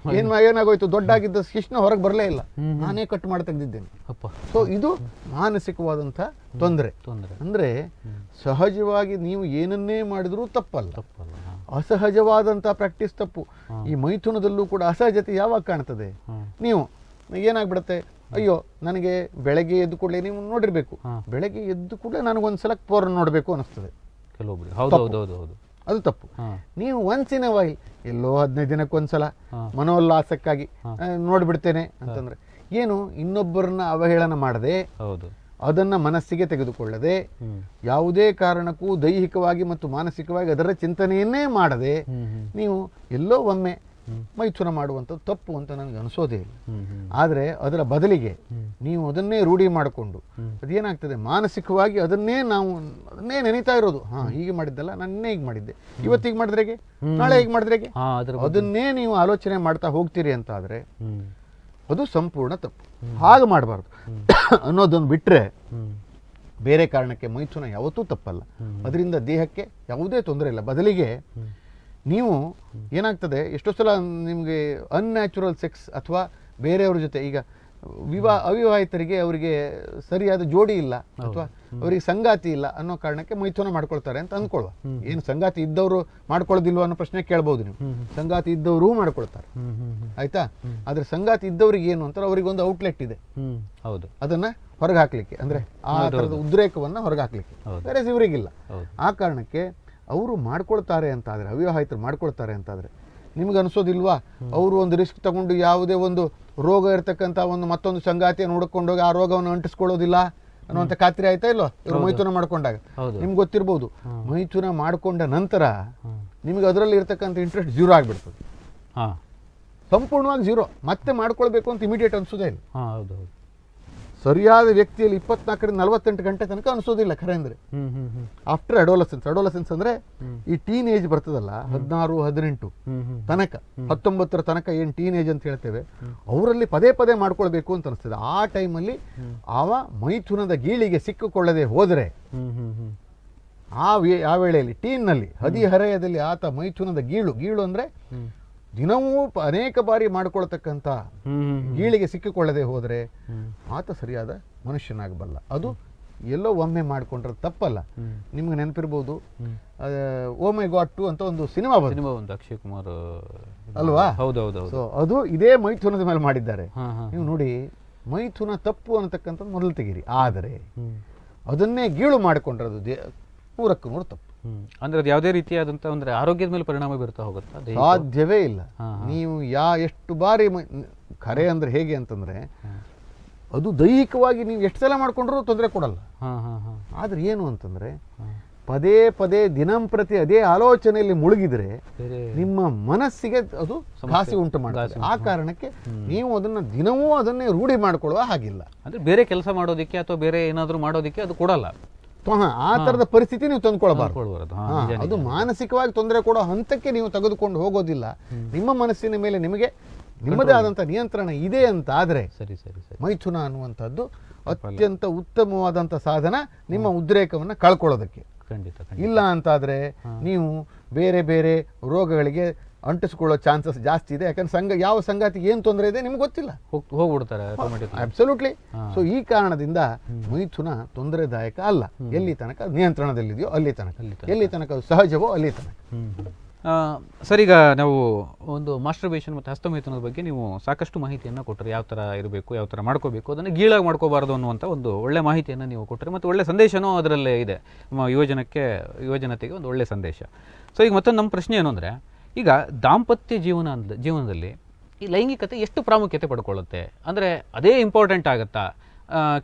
ಏನಾಗೋಯ್ತು, ದೊಡ್ಡಾಗಿದ್ದ ಶಿಶ್ನ ಹೊರಗೆ ಬರಲೇ ಇಲ್ಲ, ನಾನೇ ಕಟ್ ಮಾಡಿ ತೆಗೆದಿದ್ದೇನೆ. ಸೊ ಇದು ಮಾನಸಿಕವಾದಂಥ ತೊಂದರೆ. ಅಂದ್ರೆ ಸಹಜವಾಗಿ ನೀವು ಏನನ್ನೇ ಮಾಡಿದ್ರೂ ತಪ್ಪಲ್ಲ, ಅಸಹಜವಾದಂಥ ಪ್ರಾಕ್ಟೀಸ್ ತಪ್ಪು. ಈ ಮೈಥುನದಲ್ಲೂ ಕೂಡ ಅಸಹಜತೆ ಯಾವಾಗ ಕಾಣ್ತದೆ? ನೀವು ಏನಾಗ್ಬಿಡುತ್ತೆ, ಅಯ್ಯೋ ನನಗೆ ಬೆಳಗ್ಗೆ ಎದ್ದು ಕೂಡಲೇ, ನೀವು ನೋಡಿರ್ಬೇಕು, ಬೆಳಗ್ಗೆ ಎದ್ದು ಕೂಡಲೇ ನನಗೊಂದ್ಸಲ ಪೋರ್ನ್ ನೋಡಬೇಕು ಅನಿಸ್ತದೆ, ಅದು ತಪ್ಪು. ನೀವು ಒನ್ಸ್ ಇನ್ ಎ ವೈಲ್, ಎಲ್ಲೋ 15 ದಿನಕ್ಕೊಂದ್ಸಲ ಮನೋಲ್ಲಾಸಕ್ಕಾಗಿ ನೋಡ್ಬಿಡ್ತೇನೆ ಅಂತಂದ್ರೆ ಏನು, ಇನ್ನೊಬ್ಬರನ್ನ ಅವಹೇಳನ ಮಾಡದೆ ಅದನ್ನು ಮನಸ್ಸಿಗೆ ತೆಗೆದುಕೊಳ್ಳದೆ ಯಾವುದೇ ಕಾರಣಕ್ಕೂ ದೈಹಿಕವಾಗಿ ಮತ್ತು ಮಾನಸಿಕವಾಗಿ ಅದರ ಚಿಂತನೆಯನ್ನೇ ಮಾಡದೆ ನೀವು ಎಲ್ಲೋ ಒಮ್ಮೆ ಮೈಥುನ ಮಾಡುವಂಥದ್ದು ತಪ್ಪು ಅಂತ ನನಗೆ ಅನಿಸೋದೇ ಇಲ್ಲ. ಆದರೆ ಅದರ ಬದಲಿಗೆ ನೀವು ಅದನ್ನೇ ರೂಢಿ ಮಾಡಿಕೊಂಡು ಅದೇನಾಗ್ತದೆ, ಮಾನಸಿಕವಾಗಿ ಅದನ್ನೇ ನೆನೀತಾ ಇರೋದು. ಹೀಗೆ ಮಾಡಿದ್ದಲ್ಲ, ನಾನೇ ಹೀಗೆ ಮಾಡಿದ್ದೆ, ಇವತ್ತಿಗೆ ಮಾಡಿದ್ರೆ ಹೇಗೆ, ನಾಳೆ ಹೀಗೆ ಮಾಡಿದ್ರೆ ಹೇಗೆ, ಅದನ್ನೇ ನೀವು ಆಲೋಚನೆ ಮಾಡ್ತಾ ಹೋಗ್ತೀರಿ ಅಂತ ಆದರೆ ಅದು ಸಂಪೂರ್ಣ ತಪ್ಪು. ಹಾಗೆ ಮಾಡಬಾರ್ದು ಅನ್ನೋದೊಂದು ಬಿಟ್ಟರೆ ಬೇರೆ ಕಾರಣಕ್ಕೆ ಮೈಥುನ ಯಾವತ್ತೂ ತಪ್ಪಲ್ಲ. ಅದರಿಂದ ದೇಹಕ್ಕೆ ಯಾವುದೇ ತೊಂದರೆ ಇಲ್ಲ. ಬದಲಿಗೆ ನೀವು ಏನಾಗ್ತದೆ, ಎಷ್ಟೋ ಸಲ ನಿಮಗೆ ಅನ್ಯಾಚುರಲ್ ಸೆಕ್ಸ್ ಅಥವಾ ಬೇರೆಯವ್ರ ಜೊತೆ, ಈಗ ಅವಿವಾಹಿತರಿಗೆ ಅವರಿಗೆ ಸರಿಯಾದ ಜೋಡಿ ಇಲ್ಲ ಅಥವಾ ಅವರಿಗೆ ಸಂಗಾತಿ ಇಲ್ಲ ಅನ್ನೋ ಕಾರಣಕ್ಕೆ ಮೈಥುನ ಮಾಡ್ಕೊಳ್ತಾರೆ ಅಂತ ಅಂದ್ಕೊಳ್ಳುವ. ಏನು ಸಂಗಾತಿ ಇದ್ದವರು ಮಾಡ್ಕೊಳ್ಳೋದಿಲ್ವ ಅನ್ನೋ ಪ್ರಶ್ನೆ ಕೇಳ್ಬೋದು ನೀವು. ಸಂಗಾತಿ ಇದ್ದವರು ಮಾಡ್ಕೊಳ್ತಾರೆ, ಆಯ್ತಾ. ಆದ್ರೆ ಸಂಗಾತಿ ಇದ್ದವ್ರಿಗೆ ಏನು ಅಂತಾರೆ, ಅವರಿಗೆ ಒಂದು ಔಟ್ಲೆಟ್ ಇದೆ, ಹೌದು, ಅದನ್ನ ಹೊರಗೆ ಹಾಕ್ಲಿಕ್ಕೆ, ಅಂದ್ರೆ ಆ ಥರದ ಉದ್ರೇಕವನ್ನ ಹೊರಗೆ ಹಾಕ್ಲಿಕ್ಕೆ. ಬೇರೆ ಇವರಿಗಿಲ್ಲ. ಆ ಕಾರಣಕ್ಕೆ ಅವರು ಮಾಡ್ಕೊಳ್ತಾರೆ ಅಂತಾದರೆ, ಅವಿವಾಹಿತರು ಮಾಡ್ಕೊಳ್ತಾರೆ ಅಂತಾದರೆ ನಿಮ್ಗೆ ಅನಿಸೋದಿಲ್ವಾ, ಅವರು ಒಂದು ರಿಸ್ಕ್ ತಗೊಂಡು ಯಾವುದೇ ಒಂದು ರೋಗ ಇರತಕ್ಕಂಥ ಮತ್ತೊಂದು ಸಂಗಾತಿಯನ್ನು ಹುಡುಕೊಂಡೋಗಿ ಆ ರೋಗವನ್ನು ಅಂಟಿಸ್ಕೊಳ್ಳೋದಿಲ್ಲ ಅನ್ನುವಂಥ ಖಾತ್ರಿ ಆಯ್ತಾ ಇಲ್ವಾ ಇವರು ಮೈಥುನ ಮಾಡ್ಕೊಂಡಾಗ? ನಿಮ್ಗೆ ಗೊತ್ತಿರ್ಬೋದು, ಮೈಥುನ ಮಾಡ್ಕೊಂಡ ನಂತರ ನಿಮ್ಗೆ ಅದರಲ್ಲಿ ಇರ್ತಕ್ಕಂಥ ಇಂಟ್ರೆಸ್ಟ್ ಜೀರೋ ಆಗಿಬಿಡ್ತದೆ, ಸಂಪೂರ್ಣವಾಗಿ ಜೀರೋ. ಮತ್ತೆ ಮಾಡ್ಕೊಳ್ಬೇಕು ಅಂತ ಇಮಿಡಿಯೇಟ್ ಅನ್ಸೋದೇ ಇಲ್ಲ. ಸರಿಯಾದ ವ್ಯಕ್ತಿಯಲ್ಲಿ 24ರಿಂದ 48 ಗಂಟೆ ತನಕ ಅನಿಸೋದಿಲ್ಲ ಖರೆ ಅಂದ್ರೆ. ಆಫ್ಟರ್ ಅಡೋಲಸೆನ್ಸ್ ಅಂದ್ರೆ ಈ ಟೀನ್ ಏಜ್ ಬರ್ತದಲ್ಲ, 16, 18 ತನಕ, 19 ತನಕ ಏನ್ ಟೀನ್ ಏಜ್ ಅಂತ ಹೇಳ್ತೇವೆ, ಅವರಲ್ಲಿ ಪದೇ ಪದೇ ಮಾಡ್ಕೊಳ್ಬೇಕು ಅಂತ ಅನಿಸ್ತದೆ. ಆ ಟೈಮಲ್ಲಿ ಮೈಥುನದ ಗೀಳಿಗೆ ಸಿಕ್ಕಿಕೊಳ್ಳದೆ ಹೋದರೆ, ಆ ವೇಳೆಯಲ್ಲಿ ಟೀನ್ನಲ್ಲಿ ಹದಿಹರೆಯದಲ್ಲಿ ಆತ ಮೈಥುನದ ಗೀಳು ಅಂದ್ರೆ ದಿನವೂ ಅನೇಕ ಬಾರಿ ಮಾಡ್ಕೊಳ್ತಕ್ಕಂಥ ಗೀಳಿಗೆ ಸಿಕ್ಕಿಕೊಳ್ಳದೆ ಹೋದರೆ ಆತ ಸರಿಯಾದ ಮನುಷ್ಯನಾಗಬಲ್ಲ. ಅದು ಎಲ್ಲೋ ಒಮ್ಮೆ ಮಾಡ್ಕೊಂಡ್ರೆ ತಪ್ಪಲ್ಲ. ನಿಮ್ಗೆ ನೆನಪಿರ್ಬೋದು, ಓ ಮೈ ಗಾಡ್ 2 ಅಂತ ಒಂದು ಸಿನಿಮಾ ಒಂದು ಅಕ್ಷಯ್ ಕುಮಾರ್ ಅಲ್ವಾ? ಹೌದೌದು. ಸೊ ಅದು ಇದೇ ಮೈಥುನದ ಮೇಲೆ ಮಾಡಿದ್ದಾರೆ. ನೀವು ನೋಡಿ, ಮೈಥುನ ತಪ್ಪು ಅನ್ನತಕ್ಕಂಥದ್ದು ಮೊದಲು ತೆಗೀರಿ. ಆದರೆ ಅದನ್ನೇ ಗೀಳು ಮಾಡಿಕೊಂಡ್ರದು 100ಕ್ಕೆ 100 ತಪ್ಪು. ಅಂದ್ರೆ ಅದು ಯಾವುದೇ ರೀತಿಯಾದಂಥ ಅಂದ್ರೆ ಆರೋಗ್ಯದ ಮೇಲೆ ಪರಿಣಾಮ ಬೀರ್ತಾ ಹೋಗುತ್ತಾ? ಸಾಧ್ಯವೇ ಇಲ್ಲ. ನೀವು ಎಷ್ಟು ಬಾರಿ ಖರೆ ಅಂದ್ರೆ ಹೇಗೆ ಅಂತಂದ್ರೆ, ಅದು ದೈಹಿಕವಾಗಿ ನೀವು ಎಷ್ಟು ಸಲ ಮಾಡ್ಕೊಂಡ್ರೂ ತೊಂದರೆ ಕೊಡಲ್ಲ. ಆದ್ರೆ ಏನು ಅಂತಂದ್ರೆ, ಪದೇ ಪದೇ ದಿನಂಪ್ರತಿ ಅದೇ ಆಲೋಚನೆಯಲ್ಲಿ ಮುಳುಗಿದ್ರೆ ನಿಮ್ಮ ಮನಸ್ಸಿಗೆ ಅದು ಘಾಸಿ ಉಂಟು ಮಾಡುತ್ತೆ. ಆ ಕಾರಣಕ್ಕೆ ನೀವು ಅದನ್ನ ದಿನವೂ ಅದನ್ನೇ ರೂಢಿ ಮಾಡ್ಕೊಳ್ಳುವ ಹಾಗಿಲ್ಲ. ಅಂದ್ರೆ ಬೇರೆ ಕೆಲಸ ಮಾಡೋದಿಕ್ಕೆ ಅಥವಾ ಬೇರೆ ಏನಾದರೂ ಮಾಡೋದಿಕ್ಕೆ ಅದು ಕೊಡಲ್ಲ. ಆ ತರದ ಪರಿಸ್ಥಿತಿ ನೀವು ತಂದ್ಕೊಳ್ಬಾರ್ದು. ಅದು ಮಾನಸಿಕವಾಗಿ ತೊಂದರೆ ಕೊಡೋ ಹಂತಕ್ಕೆ ನೀವು ತೆಗೆದುಕೊಂಡು ಹೋಗೋದಿಲ್ಲ. ನಿಮ್ಮ ಮನಸ್ಸಿನ ಮೇಲೆ ನಿಮಗೆ ನಿಮ್ಮದೇ ಆದಂತ ನಿಯಂತ್ರಣ ಇದೆ ಅಂತ ಆದ್ರೆ ಮೈಥುನ ಅನ್ನುವಂಥದ್ದು ಅತ್ಯಂತ ಉತ್ತಮವಾದಂತ ಸಾಧನ ನಿಮ್ಮ ಉದ್ರೇಕವನ್ನ ಕಳ್ಕೊಳ್ಳೋದಕ್ಕೆ. ಇಲ್ಲ ಅಂತಾದ್ರೆ ನೀವು ಬೇರೆ ಬೇರೆ ರೋಗಗಳಿಗೆ ಅಂಟಿಸ್ಕೊಳ್ಳೋ ಚಾನ್ಸಸ್ ಜಾಸ್ತಿ ಇದೆ. ಯಾಕಂದ್ರೆ ಯಾವ ಸಂಗಾತಿಗೆ ಏನು ತೊಂದರೆ ಇದೆ ನಿಮ್ಗೆ ಗೊತ್ತಿಲ್ಲ, ಹೋಗ್ಬಿಡ್ತಾರೆ ಅಬ್ಸಲ್ಯೂಟ್ಲಿ. ಸೊ ಈ ಕಾರಣದಿಂದ ಮೈಥುನ ತೊಂದರೆದಾಯಕ ಅಲ್ಲ. ಎಲ್ಲಿ ತನಕ ನಿಯಂತ್ರಣದಲ್ಲಿದೆಯೋ ಅಲ್ಲಿ ತನಕ, ಎಲ್ಲಿ ತನಕ ಸಹಜವೋ ಅಲ್ಲಿ ತನಕ. ಸರ್, ಈಗ ನಾವು ಒಂದು ಮಾಸ್ಟರ್ಬೇಷನ್ ಮತ್ತು ಹಸ್ತಮೈಥುನದ ಬಗ್ಗೆ ನೀವು ಸಾಕಷ್ಟು ಮಾಹಿತಿಯನ್ನು ಕೊಟ್ಟರೆ, ಯಾವ ಥರ ಇರಬೇಕು, ಯಾವ ಥರ ಮಾಡ್ಕೋಬೇಕು, ಅದನ್ನು ಗೀಳಾಗಿ ಮಾಡ್ಕೋಬಾರ್ದು ಅನ್ನುವಂಥ ಒಂದು ಒಳ್ಳೆ ಮಾಹಿತಿಯನ್ನು ನೀವು ಕೊಟ್ಟರೆ, ಮತ್ತು ಒಳ್ಳೆ ಸಂದೇಶನೂ ಅದರಲ್ಲೇ ಇದೆ. ನಮ್ಮ ಯುವಜನತೆಗೆ ಒಂದು ಒಳ್ಳೆಯ ಸಂದೇಶ. ಸೊ ಈಗ ಮತ್ತೊಂದು ನಮ್ಮ ಪ್ರಶ್ನೆ ಏನು ಅಂದರೆ, ಈಗ ದಾಂಪತ್ಯ ಜೀವನದಲ್ಲಿ ಈ ಲೈಂಗಿಕತೆ ಎಷ್ಟು ಪ್ರಾಮುಖ್ಯತೆ ಪಡ್ಕೊಳ್ಳುತ್ತೆ? ಅಂದರೆ ಅದೇ ಇಂಪಾರ್ಟೆಂಟ್ ಆಗುತ್ತಾ?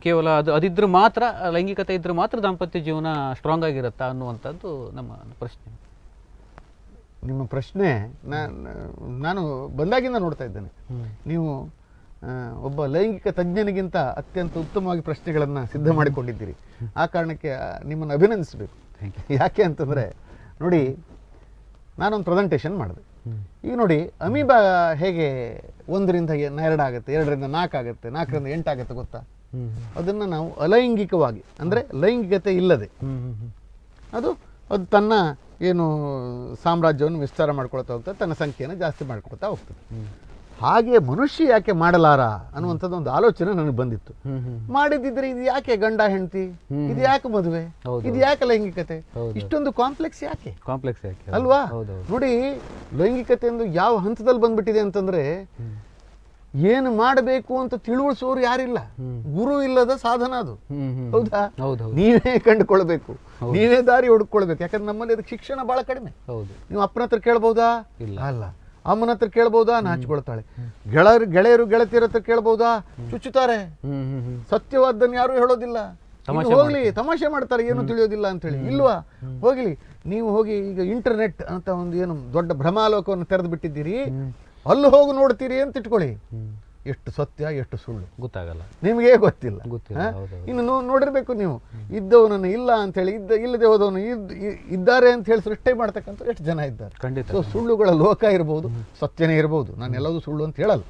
ಕೇವಲ ಅದಿದ್ರೂ ಮಾತ್ರ, ಲೈಂಗಿಕತೆ ಇದ್ರೂ ಮಾತ್ರ ದಾಂಪತ್ಯ ಜೀವನ ಸ್ಟ್ರಾಂಗ್ ಆಗಿರುತ್ತಾ ಅನ್ನುವಂಥದ್ದು ನಮ್ಮ ಪ್ರಶ್ನೆ. ನಿಮ್ಮ ಪ್ರಶ್ನೆ ನಾನು ಬಂದಾಗಿಂದ ನೋಡ್ತಾ ಇದ್ದೇನೆ. ನೀವು ಒಬ್ಬ ಲೈಂಗಿಕ ತಜ್ಞನಿಗಿಂತ ಅತ್ಯಂತ ಉತ್ತಮವಾಗಿ ಪ್ರಶ್ನೆಗಳನ್ನು ಸಿದ್ಧ ಮಾಡಿಕೊಂಡಿದ್ದೀರಿ. ಆ ಕಾರಣಕ್ಕೆ ನಿಮ್ಮನ್ನು ಅಭಿನಂದಿಸಬೇಕು. ಯಾಕೆ ಅಂತಂದರೆ ನೋಡಿ, ನಾನೊಂದು ಪ್ರೆಸೆಂಟೇಷನ್ ಮಾಡಿದೆ. ಈಗ ನೋಡಿ, ಅಮೀಬಾ ಹೇಗೆ 1ರಿಂದ 2 ಆಗುತ್ತೆ, 2ರಿಂದ 4 ಆಗುತ್ತೆ, 4ರಿಂದ 8 ಆಗುತ್ತೆ ಗೊತ್ತಾ? ಅದನ್ನು ನಾವು ಅಲೈಂಗಿಕವಾಗಿ, ಅಂದರೆ ಲೈಂಗಿಕತೆ ಇಲ್ಲದೆ ಅದು ತನ್ನ ಏನು ಸಾಮ್ರಾಜ್ಯವನ್ನು ವಿಸ್ತಾರ ಮಾಡ್ಕೊಳ್ತಾ ಹೋಗ್ತದೆ, ತನ್ನ ಸಂಖ್ಯೆಯನ್ನು ಜಾಸ್ತಿ ಮಾಡ್ಕೊಳ್ತಾ ಹೋಗ್ತದೆ. ಹಾಗೆ ಮನುಷ್ಯ ಯಾಕೆ ಮಾಡಲಾರ ಅನ್ನುವಂಥದ್ದು ಒಂದು ಆಲೋಚನೆ ನನಗೆ ಬಂದಿತ್ತು. ಮಾಡಿದ್ದಿದ್ರೆ ಇದು ಯಾಕೆ ಗಂಡ ಹೆಂಡತಿ, ಇದು ಯಾಕೆ ಮದುವೆ, ಇದು ಯಾಕೆ ಲೈಂಗಿಕತೆ, ಇಷ್ಟೊಂದು ಕಾಂಪ್ಲೆಕ್ಸ್ ಯಾಕೆ ಅಲ್ವಾ? ನೋಡಿ, ಲೈಂಗಿಕತೆ ಎಂದು ಯಾವ ಹಂತದಲ್ಲಿ ಬಂದ್ಬಿಟ್ಟಿದೆ ಅಂತಂದ್ರೆ, ಏನು ಮಾಡಬೇಕು ಅಂತ ತಿಳಿಸೋರು ಯಾರಿಲ್ಲ, ಗುರು ಇಲ್ಲದ ಸಾಧನ ಅದು. ಹೌದಾ? ನೀವೇ ಕಂಡುಕೊಳ್ಬೇಕು, ನೀವೇ ದಾರಿ ಹುಡುಕೊಳ್ಬೇಕು. ಯಾಕಂದ್ರೆ ನಮ್ಮಲ್ಲಿ ಅದಕ್ಕೆ ಶಿಕ್ಷಣ ಬಹಳ ಕಡಿಮೆ. ನೀವು ಅಪ್ಪನ ಹತ್ರ ಕೇಳ್ಬಹುದಾ? ಅಲ್ಲ. ಅಮ್ಮನ ಹತ್ರ ಕೇಳ್ಬಹುದಾ? ನಾಚಿಕೊಳ್ತಾಳೆ. ಗೆಳೆಯರು ಗೆಳತಿಯರ ಹತ್ರ ಕೇಳ್ಬಹುದಾ? ಚುಚ್ಚುತ್ತಾರೆ. ಸತ್ಯವಾದ್ದನ್ನು ಯಾರು ಹೇಳೋದಿಲ್ಲ. ಹೋಗ್ಲಿ ತಮಾಷೆ ಮಾಡ್ತಾರೆ, ಏನು ತಿಳಿಯೋದಿಲ್ಲ ಅಂತೇಳಿ. ಇಲ್ವಾ, ಹೋಗ್ಲಿ ನೀವು ಹೋಗಿ ಈಗ ಇಂಟರ್ನೆಟ್ ಅಂತ ಒಂದು ಏನು ದೊಡ್ಡ ಭ್ರಮಾಲೋಕವನ್ನು ತೆರೆದು ಬಿಟ್ಟಿದ್ದೀರಿ, ಅಲ್ಲಿ ಹೋಗಿ ನೋಡ್ತೀರಿ ಅಂತ ಇಟ್ಕೊಳ್ಳಿ, ಎಷ್ಟು ಸತ್ಯ ಎಷ್ಟು ಸುಳ್ಳು ಗೊತ್ತಾಗಲ್ಲ, ನಿಮಗೆ ಗೊತ್ತಿಲ್ಲ. ಇನ್ನು ನೋಡಿರ್ಬೇಕು ನೀವು, ಇದ್ದವನನ್ನು ಇಲ್ಲ ಅಂತೇಳಿ, ಇಲ್ಲದೆ ಹೋದವನು ಇದ್ದಾರೆ ಅಂತ ಹೇಳಿ ಸೃಷ್ಟಿ ಮಾಡ್ತಕ್ಕಂಥ ಎಷ್ಟು ಜನ ಇದ್ದಾರೆ. ಸೊ ಸುಳ್ಳುಗಳ ಲೋಕ ಇರ್ಬೋದು, ಸತ್ಯನೇ ಇರ್ಬೋದು, ನಾನು ಎಲ್ಲದೂ ಸುಳ್ಳು ಅಂತ ಹೇಳಲ್ಲ.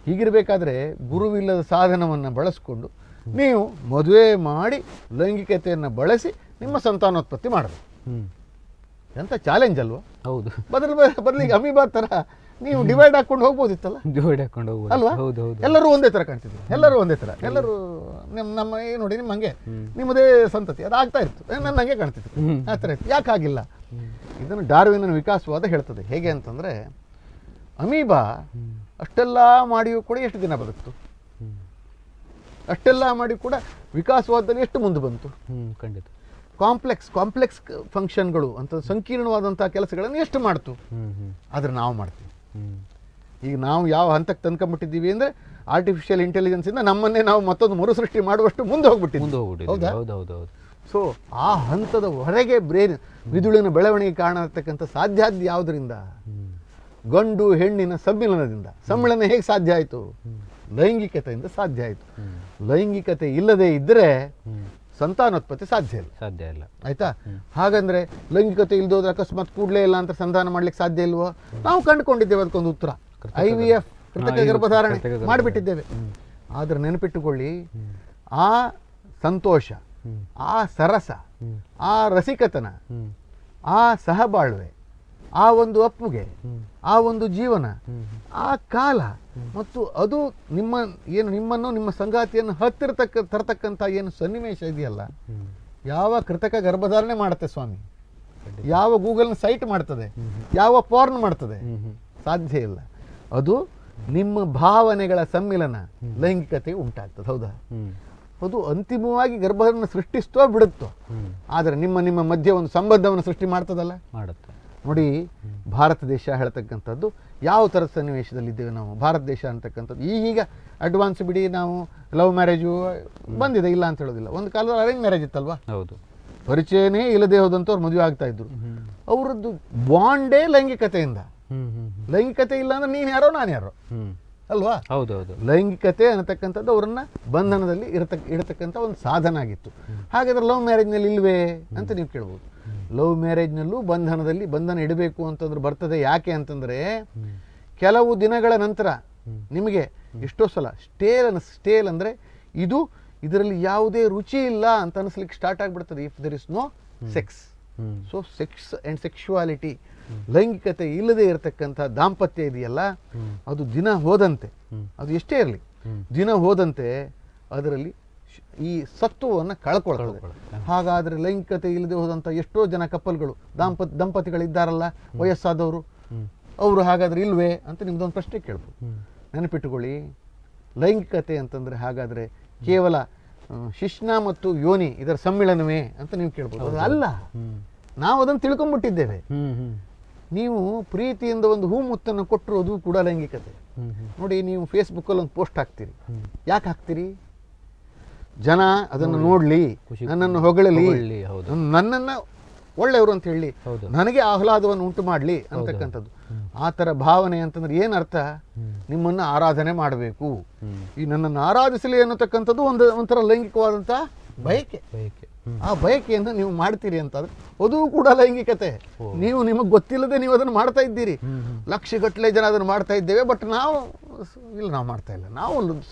ಹೀಗಿರಬೇಕಾದ್ರೆ ಗುರುವಿಲ್ಲದ ಸಾಧನವನ್ನು ಬಳಸ್ಕೊಂಡು ನೀವು ಮದುವೆ ಮಾಡಿ ಲೈಂಗಿಕತೆಯನ್ನು ಬಳಸಿ ನಿಮ್ಮ ಸಂತಾನೋತ್ಪತ್ತಿ ಮಾಡಬೇಕು. ಎಂಥ ಚಾಲೆಂಜ್ ಅಲ್ವಾ? ಹೌದು. ಬದಲಿಗೆ ಅಮೀಬಾ ಥರ ನೀವು ಡಿವೈಡ್ ಹಾಕೊಂಡು ಹೋಗ್ಬೋದಿತ್ತಲ್ಲ, ಡಿವೈಡ್ ಹಾಕೊಂಡು ಹೋಗ್ಬೋದು ಅಲ್ವಾ? ಎಲ್ಲರೂ ಒಂದೇ ಥರ ಕಾಣ್ತಿದ್ರು, ಎಲ್ಲರೂ ಒಂದೇ ಥರ, ಎಲ್ಲರೂ ನಮ್ಮ ನೋಡಿ ನಿಮ್ಮ ಹಂಗೆ ನಿಮ್ಮದೇ ಸಂತತಿ ಅದು ಆಗ್ತಾ ಇತ್ತು, ನನ್ನ ಹಂಗೆ ಕಾಣ್ತಿತ್ತು, ಆ ಥರ ಇತ್ತು. ಯಾಕೆ ಆಗಿಲ್ಲ? ಇದನ್ನು ಡಾರ್ವಿನ್ನ ವಿಕಾಸವಾದ ಹೇಳ್ತದೆ. ಹೇಗೆ ಅಂತಂದರೆ, ಅಮೀಬಾ ಅಷ್ಟೆಲ್ಲ ಮಾಡಿಯೂ ಕೂಡ ಎಷ್ಟು ದಿನ ಬದುಕ್ತು, ಅಷ್ಟೆಲ್ಲ ಮಾಡಿ ಕೂಡ ವಿಕಾಸವಾದದಲ್ಲಿ ಎಷ್ಟು ಮುಂದೆ ಬಂತು. ಖಂಡಿತ. ಕಾಂಪ್ಲೆಕ್ಸ್ ಫಂಕ್ಷನ್ಗಳು ಅಂತ ಸಂಕೀರ್ಣವಾದಂಥ ಕೆಲಸಗಳನ್ನು ಎಷ್ಟು ಮಾಡ್ತು. ಆದರೆ ನಾವು ಮಾಡ್ತೀವಿ. ಈಗ ನಾವು ಯಾವ ಹಂತಕ್ಕೆ ತಂದ್ಕೊಂಡ್ಬಿಟ್ಟಿದ್ದೀವಿ ಅಂದರೆ, ಆರ್ಟಿಫಿಷಿಯಲ್ ಇಂಟೆಲಿಜೆನ್ಸಿಂದ ನಮ್ಮನ್ನೇ ನಾವು ಮತ್ತೊಂದು ಮರುಸೃಷ್ಟಿ ಮಾಡುವಷ್ಟು ಮುಂದೆ ಹೋಗ್ಬಿಟ್ಟಿದ್ದೀವಿ. ಹೌದಾ? ಸೊ ಆ ಹಂತದ ಹೊರಗೆ ಬ್ರೇನ್ ಮಿದುಳಿನ ಬೆಳವಣಿಗೆ ಕಾರಣ ಇರ್ತಕ್ಕಂಥ ಸಾಧ್ಯಾದ್ಯ ಯಾವುದರಿಂದ? ಗಂಡು ಹೆಣ್ಣಿನ ಸಮ್ಮಿಳನ ಹೇಗೆ ಸಾಧ್ಯ ಆಯಿತು? ಲೈಂಗಿಕತೆಯಿಂದ ಸಾಧ್ಯ ಆಯಿತು. ಲೈಂಗಿಕತೆ ಇಲ್ಲದೆ ಇದ್ದರೆ ಸಂತಾನೋತ್ಪತ್ತಿ ಸಾಧ್ಯ ಇಲ್ಲ. ಆಯ್ತಾ? ಹಾಗಂದ್ರೆ ಲೈಂಗಿಕತೆ ಇಲ್ದೋದ್ರೆ ಅಕಸ್ಮಾತ್ ಕೂಡಲೇ ಇಲ್ಲ ಅಂತ ಸಂಧಾನ ಮಾಡ್ಲಿಕ್ಕೆ ಸಾಧ್ಯ ಇಲ್ವೋ? ನಾವು ಕಂಡುಕೊಂಡಿದ್ದೇವೆ ಅದಕ್ಕೊಂದು ಉತ್ತರ. IVF, ಕೃತಕ ಗರ್ಭಧಾರಣೆ ಮಾಡಿಬಿಟ್ಟಿದ್ದೇವೆ. ಆದ್ರೆ ನೆನಪಿಟ್ಟುಕೊಳ್ಳಿ, ಆ ಸಂತೋಷ, ಆ ಸರಸ, ಆ ರಸಿಕತನ, ಆ ಸಹಬಾಳ್ವೆ, ಆ ಒಂದು ಅಪ್ಪುಗೆ, ಆ ಒಂದು ಜೀವನ, ಆ ಕಾಲ, ಮತ್ತು ಅದು ನಿಮ್ಮನ್ನು ನಿಮ್ಮ ಸಂಗಾತಿಯನ್ನು ತರತಕ್ಕಂಥ ಏನು ಸನ್ನಿವೇಶ ಇದೆಯಲ್ಲ, ಯಾವ ಕೃತಕ ಗರ್ಭಧಾರಣೆ ಮಾಡುತ್ತೆ ಸ್ವಾಮಿ, ಯಾವ ಗೂಗಲ್ನ ಸೈಟ್ ಮಾಡ್ತದೆ, ಯಾವ ಪಾರ್ನ್ ಮಾಡ್ತದೆ, ಸಾಧ್ಯ ಇಲ್ಲ. ಅದು ನಿಮ್ಮ ಭಾವನೆಗಳ ಸಮ್ಮಿಲನ ಲೈಂಗಿಕತೆ ಉಂಟಾಗ್ತದೆ. ಹೌದಾ? ಅದು ಅಂತಿಮವಾಗಿ ಗರ್ಭವನ್ನು ಸೃಷ್ಟಿಸ್ತೋ ಬಿಡುತ್ತೋ, ಆದರೆ ನಿಮ್ಮ ಮಧ್ಯೆ ಒಂದು ಸಂಬಂಧವನ್ನು ಸೃಷ್ಟಿ ಮಾಡ್ತದಲ್ಲ, ಮಾಡುತ್ತೆ. ನೋಡಿ, ಭಾರತ ದೇಶ ಹೇಳ್ತಕ್ಕಂಥದ್ದು ಯಾವ ಥರದ ಸನ್ನಿವೇಶದಲ್ಲಿದ್ದೇವೆ ನಾವು. ಭಾರತ ದೇಶ ಅಂತಕ್ಕಂಥದ್ದು ಈಗ ಅಡ್ವಾನ್ಸ್ ಬಿಡಿ, ನಾವು ಲವ್ ಮ್ಯಾರೇಜು ಬಂದಿದೆ, ಇಲ್ಲ ಅಂತ ಹೇಳೋದಿಲ್ಲ. ಒಂದು ಕಾಲದಲ್ಲಿ ಅರೇಂಜ್ ಮ್ಯಾರೇಜ್ ಇತ್ತಲ್ವಾ? ಹೌದು. ಪರಿಚಯನೇ ಇಲ್ಲದೆ ಹೋದಂಥವ್ರು ಮದುವೆ ಆಗ್ತಾ ಇದ್ರು. ಅವರದ್ದು ಬಾಂಡೇ ಲೈಂಗಿಕತೆಯಿಂದ. ಲೈಂಗಿಕತೆ ಇಲ್ಲ ಅಂದ್ರೆ ನೀನು ಯಾರೋ ನಾನು ಯಾರೋ ಅಲ್ವಾ? ಹೌದೌದು. ಲೈಂಗಿಕತೆ ಅನ್ನತಕ್ಕಂಥದ್ದು ಅವರನ್ನ ಬಂಧನದಲ್ಲಿ ಇರತಕ್ಕಂಥ ಒಂದು ಸಾಧನ ಆಗಿತ್ತು. ಹಾಗಾದ್ರೆ ಲವ್ ಮ್ಯಾರೇಜ್ನಲ್ಲಿ ಇಲ್ವೇ ಅಂತ ನೀವು ಕೇಳ್ಬೋದು. ಲವ್ ಮ್ಯಾರೇಜ್ನಲ್ಲೂ ಬಂಧನ ಇಡಬೇಕು ಅಂತಂದ್ರೆ ಬರ್ತದೆ. ಯಾಕೆ ಅಂತಂದರೆ, ಕೆಲವು ದಿನಗಳ ನಂತರ ನಿಮಗೆ ಎಷ್ಟೋ ಸಲ ಸ್ಟೇಲ್ ಅಂದರೆ ಇದರಲ್ಲಿ ಯಾವುದೇ ರುಚಿ ಇಲ್ಲ ಅಂತ ಅನಿಸ್ಲಿಕ್ಕೆ ಸ್ಟಾರ್ಟ್ ಆಗಿಬಿಡ್ತದೆ. If there is no sex. So sex and sexuality, ಲೈಂಗಿಕತೆ ಇಲ್ಲದೆ ಇರತಕ್ಕಂಥ ದಾಂಪತ್ಯ ಇದೆಯಲ್ಲ, ಅದು ದಿನ ಹೋದಂತೆ, ಅದು ಎಷ್ಟೇ ಇರಲಿ, ದಿನ ಹೋದಂತೆ ಅದರಲ್ಲಿ ಈ ಸತ್ವವನ್ನು ಕಳ್ಕೊಳ್ತದೆ. ಹಾಗಾದರೆ ಲೈಂಗಿಕತೆ ಇಲ್ಲದೆ ಹೋದಂಥ ಎಷ್ಟೋ ಜನ ಕಪ್ಪಲ್ಗಳು, ದಂಪತಿಗಳಿದ್ದಾರಲ್ಲ, ವಯಸ್ಸಾದವರು, ಅವರು ಹಾಗಾದರೆ ಇಲ್ವೇ ಅಂತ ನಿಮ್ದೊಂದು ಪ್ರಶ್ನೆ ಕೇಳ್ಬೋದು. ನೆನಪಿಟ್ಟುಕೊಳ್ಳಿ, ಲೈಂಗಿಕತೆ ಅಂತಂದರೆ ಹಾಗಾದರೆ ಕೇವಲ ಶಿಶ್ನ ಮತ್ತು ಯೋನಿ ಇದರ ಸಮ್ಮಿಳನವೇ ಅಂತ ನೀವು ಕೇಳ್ಬೋದು. ಅದು ಅಲ್ಲ, ನಾವು ಅದನ್ನು ತಿಳ್ಕೊಂಡ್ಬಿಟ್ಟಿದ್ದೇವೆ. ನೀವು ಪ್ರೀತಿಯಿಂದ ಒಂದು ಹೂ ಮುತ್ತನ್ನು ಕೊಟ್ಟರು ಅದು ಕೂಡ ಲೈಂಗಿಕತೆ. ನೋಡಿ, ನೀವು ಫೇಸ್ಬುಕ್ಕಲ್ಲಿ ಒಂದು ಪೋಸ್ಟ್ ಹಾಕ್ತೀರಿ. ಯಾಕೆ ಹಾಕ್ತೀರಿ? ಜನ ಅದನ್ನು ನೋಡಲಿ, ನನ್ನನ್ನು ಹೊಗಳಲಿ, ನನ್ನನ್ನು ಒಳ್ಳೆಯವರು ಅಂತ ಹೇಳಿ, ನನಗೆ ಆಹ್ಲಾದವನ್ನು ಉಂಟು ಮಾಡಲಿ ಅಂತಕ್ಕಂಥದ್ದು. ಆ ಥರ ಭಾವನೆ ಅಂತಂದ್ರೆ ಏನರ್ಥ? ನಿಮ್ಮನ್ನು ಆರಾಧನೆ ಮಾಡಬೇಕು, ಈ ನನ್ನನ್ನು ಆರಾಧಿಸಲಿ ಅನ್ನತಕ್ಕಂಥದ್ದು ಒಂಥರ ಲೈಂಗಿಕವಾದಂಥ ಬಯಕೆ. ಆ ಬಯಕೆಯನ್ನು ನೀವು ಮಾಡ್ತೀರಿ ಅಂತಂದ್ರೆ ಅದು ಕೂಡ ಲೈಂಗಿಕತೆ. ನಿಮಗೆ ಗೊತ್ತಿಲ್ಲದೆ ನೀವು ಅದನ್ನು ಮಾಡ್ತಾ ಇದ್ದೀರಿ. ಲಕ್ಷಗಟ್ಟಲೆ ಜನ ಅದನ್ನು ಮಾಡ್ತಾ ಇದ್ದೇವೆ, ಬಟ್ ನಾವು ಮಾಡ್ತಾ ಇಲ್ಲ, ನಾವು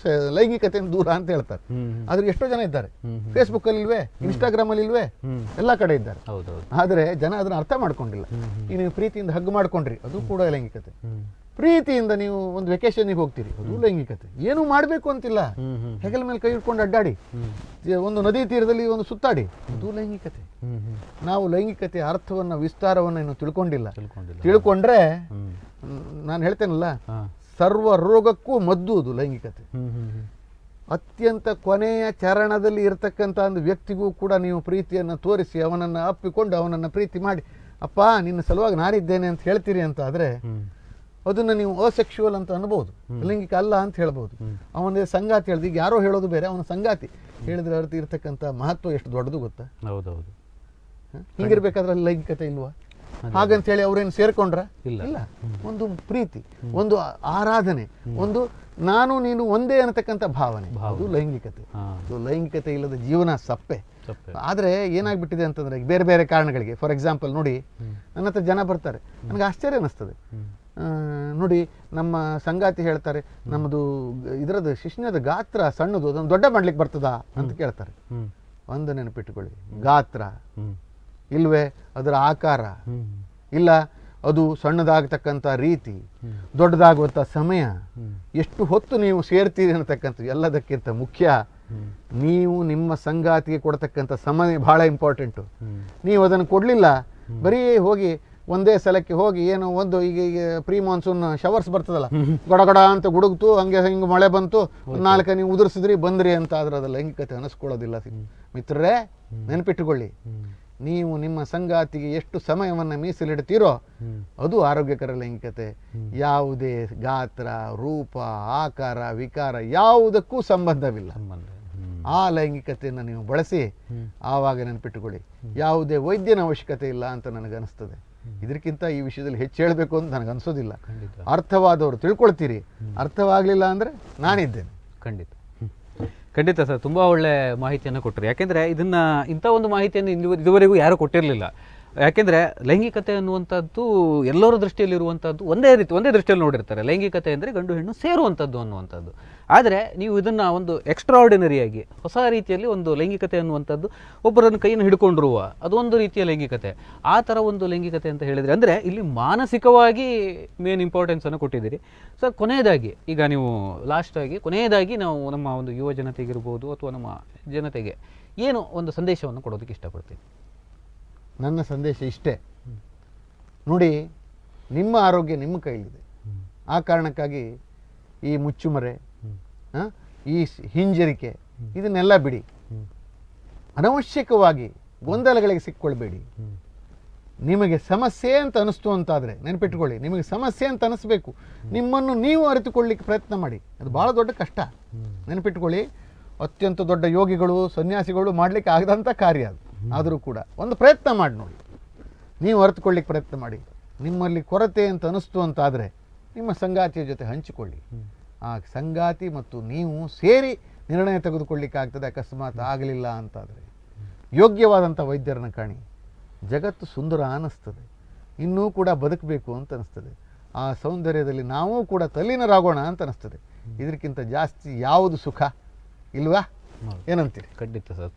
ಲೈಂಗಿಕತೆಯಿಂದ ದೂರ ಅಂತ ಹೇಳ್ತಾರೆ. ಆದ್ರೆ ಎಷ್ಟೋ ಜನ ಇದ್ದಾರೆ, ಫೇಸ್ಬುಕ್ ಅಲ್ಲಿ ಇಲ್ವೇ, ಇನ್ಸ್ಟಾಗ್ರಾಮ್ ಅಲ್ಲಿ ಇಲ್ವೇ, ಎಲ್ಲಾ ಕಡೆ ಇದ್ದಾರೆ. ಆದ್ರೆ ಜನ ಅದನ್ನ ಅರ್ಥ ಮಾಡ್ಕೊಂಡಿಲ್ಲ. ಈ ನೀವು ಪ್ರೀತಿಯಿಂದ ಹಗ್ ಮಾಡ್ಕೊಂಡ್ರಿ, ಅದು ಕೂಡ ಲೈಂಗಿಕತೆ. ಪ್ರೀತಿಯಿಂದ ನೀವು ಒಂದು ವೆಕೇಶನ್ಗೆ ಹೋಗ್ತೀರಿ, ಅದು ಲೈಂಗಿಕತೆ. ಏನು ಮಾಡಬೇಕು ಅಂತಿಲ್ಲ, ಹೆಗಲ ಮೇಲೆ ಕೈ ಇಟ್ಕೊಂಡು ಅಡ್ಡಾಡಿ, ಒಂದು ನದಿ ತೀರದಲ್ಲಿ ಒಂದು ಸುತ್ತಾಡಿ, ಅದು ಲೈಂಗಿಕತೆ. ನಾವು ಲೈಂಗಿಕತೆ ಅರ್ಥವನ್ನ ವಿಸ್ತಾರವನ್ನ ಇನ್ನು ತಿಳ್ಕೊಂಡ್ರೆ, ನಾನು ಹೇಳ್ತೇನಲ್ಲ, ಸರ್ವ ರೋಗಕ್ಕೂ ಮದ್ದು ಅದು ಲೈಂಗಿಕತೆ. ಅತ್ಯಂತ ಕೊನೆಯ ಚರಣದಲ್ಲಿ ಇರತಕ್ಕಂಥ ಒಂದು ವ್ಯಕ್ತಿಗೂ ಕೂಡ ನೀವು ಪ್ರೀತಿಯನ್ನು ತೋರಿಸಿ ಅವನನ್ನು ಅಪ್ಪಿಕೊಂಡು ಅವನನ್ನು ಪ್ರೀತಿ ಮಾಡಿ, ಅಪ್ಪ ನಿನ್ನ ಸಲುವಾಗಿ ನಾನಿದ್ದೇನೆ ಅಂತ ಹೇಳ್ತೀರಿ ಅಂತ ಆದರೆ ಅದನ್ನು ನೀವು ಅಸೆಕ್ಷುವಲ್ ಅಂತ ಅನ್ಬೋದು, ಲೈಂಗಿಕ ಅಲ್ಲ ಅಂತ ಹೇಳ್ಬೋದು. ಅವನ ಸಂಗಾತಿ ಹೇಳಿದ, ಈಗ ಯಾರೋ ಹೇಳೋದು ಬೇರೆ, ಅವನ ಸಂಗಾತಿ ಹೇಳಿದ್ರೆ ಅರ್ಥ ಇರ್ತಕ್ಕಂಥ ಮಹತ್ವ ಎಷ್ಟು ದೊಡ್ಡದು ಗೊತ್ತಾ? ಹೌದೌದು. ಹಿಂಗಿರ್ಬೇಕಾದ್ರೆ ಅಲ್ಲಿ ಲೈಂಗಿಕತೆ ಇಲ್ವಾ? ಹಾಗಂತೇಳಿ ಅವ್ರೇನು ಸೇರ್ಕೊಂಡ್ರ? ಇಲ್ಲ. ಒಂದು ಪ್ರೀತಿ, ಒಂದು ಆರಾಧನೆ, ಒಂದು ನಾನು ನೀನು ಒಂದೇ ಅನ್ನತಕ್ಕಂಥ ಭಾವನೆ, ಅದು ಲೈಂಗಿಕತೆ. ಲೈಂಗಿಕತೆ ಇಲ್ಲದ ಜೀವನ ಸಪ್ಪೆ. ಆದರೆ ಏನಾಗ್ಬಿಟ್ಟಿದೆ ಅಂತಂದ್ರೆ ಬೇರೆ ಬೇರೆ ಕಾರಣಗಳಿಗೆ, ಫಾರ್ ಎಕ್ಸಾಂಪಲ್ ನೋಡಿ, ನನ್ನ ಹತ್ರ ಜನ ಬರ್ತಾರೆ, ನನಗೆ ಆಶ್ಚರ್ಯ ಅನ್ನಿಸ್ತದೆ. ನೋಡಿ, ನಮ್ಮ ಸಂಗಾತಿ ಹೇಳ್ತಾರೆ, ನಮ್ಮದು ಇದರದ್ದು ಶಿಶ್ನದ ಗಾತ್ರ ಸಣ್ಣದು, ಅದನ್ನು ದೊಡ್ಡ ಮಾಡ್ಲಿಕ್ಕೆ ಬರ್ತದಾ ಅಂತ ಕೇಳ್ತಾರೆ. ಒಂದು ನೆನಪಿಟ್ಟುಕೊಳ್ಳಿ, ಗಾತ್ರ ಇಲ್ವೇ, ಅದರ ಆಕಾರ ಇಲ್ಲ, ಅದು ಸಣ್ಣದಾಗತಕ್ಕಂಥ ರೀತಿ, ದೊಡ್ಡದಾಗುವಂಥ ಸಮಯ, ಎಷ್ಟು ಹೊತ್ತು ನೀವು ಸೇರ್ತೀರಿ ಅನ್ನತಕ್ಕಂಥ ಎಲ್ಲದಕ್ಕಿಂತ ಮುಖ್ಯ ನೀವು ನಿಮ್ಮ ಸಂಗಾತಿಗೆ ಕೊಡ್ತಕ್ಕಂಥ ಸಮಯ ಬಹಳ ಇಂಪಾರ್ಟೆಂಟು. ನೀವು ಅದನ್ನು ಕೊಡಲಿಲ್ಲ, ಬರೀ ಹೋಗಿ ಒಂದೇ ಸಲಕ್ಕೆ ಹೋಗಿ ಏನೋ ಒಂದು ಈಗ ಪ್ರೀ ಮಾನ್ಸೂನ್ ಶವರ್ಸ್ ಬರ್ತದಲ್ಲ, ಗಡಗಡ ಅಂತ ಗುಡುಗ್ತು, ಹಂಗೆ ಹಿಂಗೆ ಮಳೆ ಬಂತು, ನಾಲ್ಕು ನೀವು ಉದುರಿಸಿದ್ರಿ ಬಂದ್ರಿ ಅಂತ ಆದ್ರೆ ಅದು ಲೈಂಗಿಕತೆ ಅನಿಸ್ಕೊಳ್ಳೋದಿಲ್ಲ. ಮಿತ್ರರೇ, ನೆನಪಿಟ್ಟುಕೊಳ್ಳಿ, ನೀವು ನಿಮ್ಮ ಸಂಗಾತಿಗೆ ಎಷ್ಟು ಸಮಯವನ್ನು ಮೀಸಲಿಡ್ತೀರೋ ಅದು ಆರೋಗ್ಯಕರ ಲೈಂಗಿಕತೆ. ಯಾವುದೇ ಗಾತ್ರ, ರೂಪ, ಆಕಾರ, ವಿಕಾರ ಯಾವುದಕ್ಕೂ ಸಂಬಂಧವಿಲ್ಲ. ಆ ಲೈಂಗಿಕತೆಯನ್ನು ನೀವು ಬಳಸಿ, ಆವಾಗ ನೆನಪಿಟ್ಟುಕೊಳ್ಳಿ, ಯಾವುದೇ ವೈದ್ಯನ ಅವಶ್ಯಕತೆ ಇಲ್ಲ ಅಂತ ನನಗನ್ನಿಸ್ತದೆ. ಇದಕ್ಕಿಂತ ಈ ವಿಷಯದಲ್ಲಿ ಹೆಚ್ಚು ಹೇಳಬೇಕು ಅಂತ ನನಗನ್ಸೋದಿಲ್ಲ. ಅರ್ಥವಾದವರು ತಿಳ್ಕೊಳ್ತೀರಿ, ಅರ್ಥವಾಗಲಿಲ್ಲ ಅಂದರೆ ನಾನಿದ್ದೇನೆ. ಖಂಡಿತ ಸರ್, ತುಂಬ ಒಳ್ಳೆ ಮಾಹಿತಿಯನ್ನು ಕೊಟ್ಟರು. ಯಾಕೆಂದರೆ ಇಂಥ ಒಂದು ಮಾಹಿತಿಯನ್ನು ಇದುವರೆಗೂ ಯಾರೂ ಕೊಟ್ಟಿರಲಿಲ್ಲ. ಯಾಕೆಂದರೆ ಲೈಂಗಿಕತೆ ಅನ್ನುವಂಥದ್ದು ಎಲ್ಲರ ದೃಷ್ಟಿಯಲ್ಲಿರುವಂಥದ್ದು ಒಂದೇ ದೃಷ್ಟಿಯಲ್ಲಿ ನೋಡಿರ್ತಾರೆ. ಲೈಂಗಿಕತೆ ಅಂದರೆ ಗಂಡು ಹೆಣ್ಣು ಸೇರುವಂಥದ್ದು ಅನ್ನುವಂಥದ್ದು. ಆದರೆ ನೀವು ಇದನ್ನು ಒಂದು ಎಕ್ಸ್ಟ್ರಾಆರ್ಡಿನರಿಯಾಗಿ ಹೊಸ ರೀತಿಯಲ್ಲಿ ಒಂದು ಲೈಂಗಿಕತೆ ಅನ್ನುವಂಥದ್ದು, ಒಬ್ಬರನ್ನು ಕೈಯನ್ನು ಹಿಡ್ಕೊಂಡಿರುವ ಅದೊಂದು ರೀತಿಯ ಲೈಂಗಿಕತೆ, ಆ ಥರ ಒಂದು ಲೈಂಗಿಕತೆ ಅಂತ ಹೇಳಿದರೆ, ಅಂದರೆ ಇಲ್ಲಿ ಮಾನಸಿಕವಾಗಿ ಮೇನ್ ಇಂಪಾರ್ಟೆನ್ಸನ್ನು ಕೊಟ್ಟಿದ್ದೀರಿ. ಸರ್, ಕೊನೆಯದಾಗಿ ಈಗ ನೀವು ಲಾಸ್ಟಾಗಿ ಕೊನೆಯದಾಗಿ ನಾವು ನಮ್ಮ ಒಂದು ಯುವ ಜನತೆಗಿರ್ಬೋದು ಅಥವಾ ನಮ್ಮ ಜನತೆಗೆ ಏನು ಒಂದು ಸಂದೇಶವನ್ನು ಕೊಡೋದಕ್ಕೆ ಇಷ್ಟಪಡ್ತೀನಿ? ನನ್ನ ಸಂದೇಶ ಇಷ್ಟೇ ನೋಡಿ, ನಿಮ್ಮ ಆರೋಗ್ಯ ನಿಮ್ಮ ಕೈಲಿದೆ. ಆ ಕಾರಣಕ್ಕಾಗಿ ಈ ಮುಚ್ಚುಮರೆ, ಈ ಹಿಂಜರಿಕೆ ಇದನ್ನೆಲ್ಲ ಬಿಡಿ. ಅನವಶ್ಯಕವಾಗಿ ಗೊಂದಲಗಳಿಗೆ ಸಿಕ್ಕೊಳ್ಬೇಡಿ. ನಿಮಗೆ ಸಮಸ್ಯೆ ಅಂತ ಅನಿಸ್ತು ಅಂತಾದರೆ ನೆನಪಿಟ್ಕೊಳ್ಳಿ, ನಿಮಗೆ ಸಮಸ್ಯೆ ಅಂತ ಅನಿಸ್ಬೇಕು, ನಿಮ್ಮನ್ನು ನೀವು ಅರಿತುಕೊಳ್ಳಿಕ್ಕೆ ಪ್ರಯತ್ನ ಮಾಡಿ. ಅದು ಭಾಳ ದೊಡ್ಡ ಕಷ್ಟ. ನೆನಪಿಟ್ಕೊಳ್ಳಿ, ಅತ್ಯಂತ ದೊಡ್ಡ ಯೋಗಿಗಳು, ಸನ್ಯಾಸಿಗಳು ಮಾಡಲಿಕ್ಕೆ ಆಗದಂಥ ಕಾರ್ಯ ಅದು. ಆದರೂ ಕೂಡ ಒಂದು ಪ್ರಯತ್ನ ಮಾಡಿ ನೋಡಿ, ನೀವು ಅರಿತುಕೊಳ್ಳಿಕ್ಕೆ ಪ್ರಯತ್ನ ಮಾಡಿ. ನಿಮ್ಮಲ್ಲಿ ಕೊರತೆ ಅಂತ ಅನಿಸ್ತು ಅಂತಾದರೆ ನಿಮ್ಮ ಸಂಗಾತಿಯ ಜೊತೆ ಹಂಚಿಕೊಳ್ಳಿ. ಆ ಸಂಗಾತಿ ಮತ್ತು ನೀವು ಸೇರಿ ನಿರ್ಣಯ ತೆಗೆದುಕೊಳ್ಳಿಕ್ಕಾಗ್ತದೆ. ಅಕಸ್ಮಾತ್ ಆಗಲಿಲ್ಲ ಅಂತಾದರೆ ಯೋಗ್ಯವಾದಂಥ ವೈದ್ಯರನ್ನು ಕಾಣಿ. ಜಗತ್ತು ಸುಂದರ ಅನ್ನಿಸ್ತದೆ, ಇನ್ನೂ ಕೂಡ ಬದುಕಬೇಕು ಅಂತ ಅನಿಸ್ತದೆ. ಆ ಸೌಂದರ್ಯದಲ್ಲಿ ನಾವೂ ಕೂಡ ತಲ್ಲೀನರಾಗೋಣ ಅಂತ ಅನಿಸ್ತದೆ. ಇದಕ್ಕಿಂತ ಜಾಸ್ತಿ ಯಾವುದು ಸುಖ ಇಲ್ವಾ? ಏನಂತೀರಿ? ಖಂಡಿತ ಸರ್,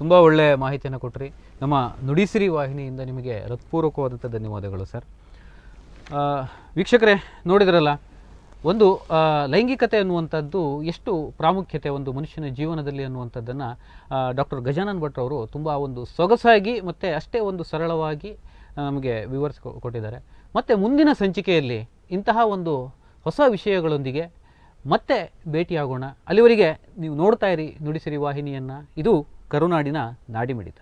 ತುಂಬ ಒಳ್ಳೆಯ ಮಾಹಿತಿಯನ್ನು ಕೊಟ್ಟರಿ. ನಮ್ಮ ನುಡಿಸಿರಿ ವಾಹಿನಿಯಿಂದ ನಿಮಗೆ ಹೃತ್ಪೂರ್ವಕವಾದಂಥ ಧನ್ಯವಾದಗಳು ಸರ್. ವೀಕ್ಷಕರೇ, ನೋಡಿದ್ರಲ್ಲ, ಒಂದು ಲೈಂಗಿಕತೆ ಅನ್ನುವಂಥದ್ದು ಎಷ್ಟು ಪ್ರಾಮುಖ್ಯತೆ ಒಂದು ಮನುಷ್ಯನ ಜೀವನದಲ್ಲಿ ಅನ್ನುವಂಥದ್ದನ್ನು ಡಾಕ್ಟರ್ ಗಜಾನನ್ ಭಟ್ರವರು ತುಂಬ ಒಂದು ಸೊಗಸಾಗಿ ಮತ್ತು ಅಷ್ಟೇ ಒಂದು ಸರಳವಾಗಿ ನಮಗೆ ವಿವರಿಸಿಕೊಟ್ಟಿದ್ದಾರೆ. ಮತ್ತು ಮುಂದಿನ ಸಂಚಿಕೆಯಲ್ಲಿ ಇಂತಹ ಒಂದು ಹೊಸ ವಿಷಯಗಳೊಂದಿಗೆ ಮತ್ತೆ ಭೇಟಿಯಾಗೋಣ. ಅಲ್ಲಿವರೆಗೆ ನೀವು ನೋಡ್ತಾ ಇರಿ ನುಡಿಸಿರಿ ವಾಹಿನಿಯನ್ನು. ಇದು ಕರುನಾಡಿನ ನಾಡಿಮಿಡಿತ.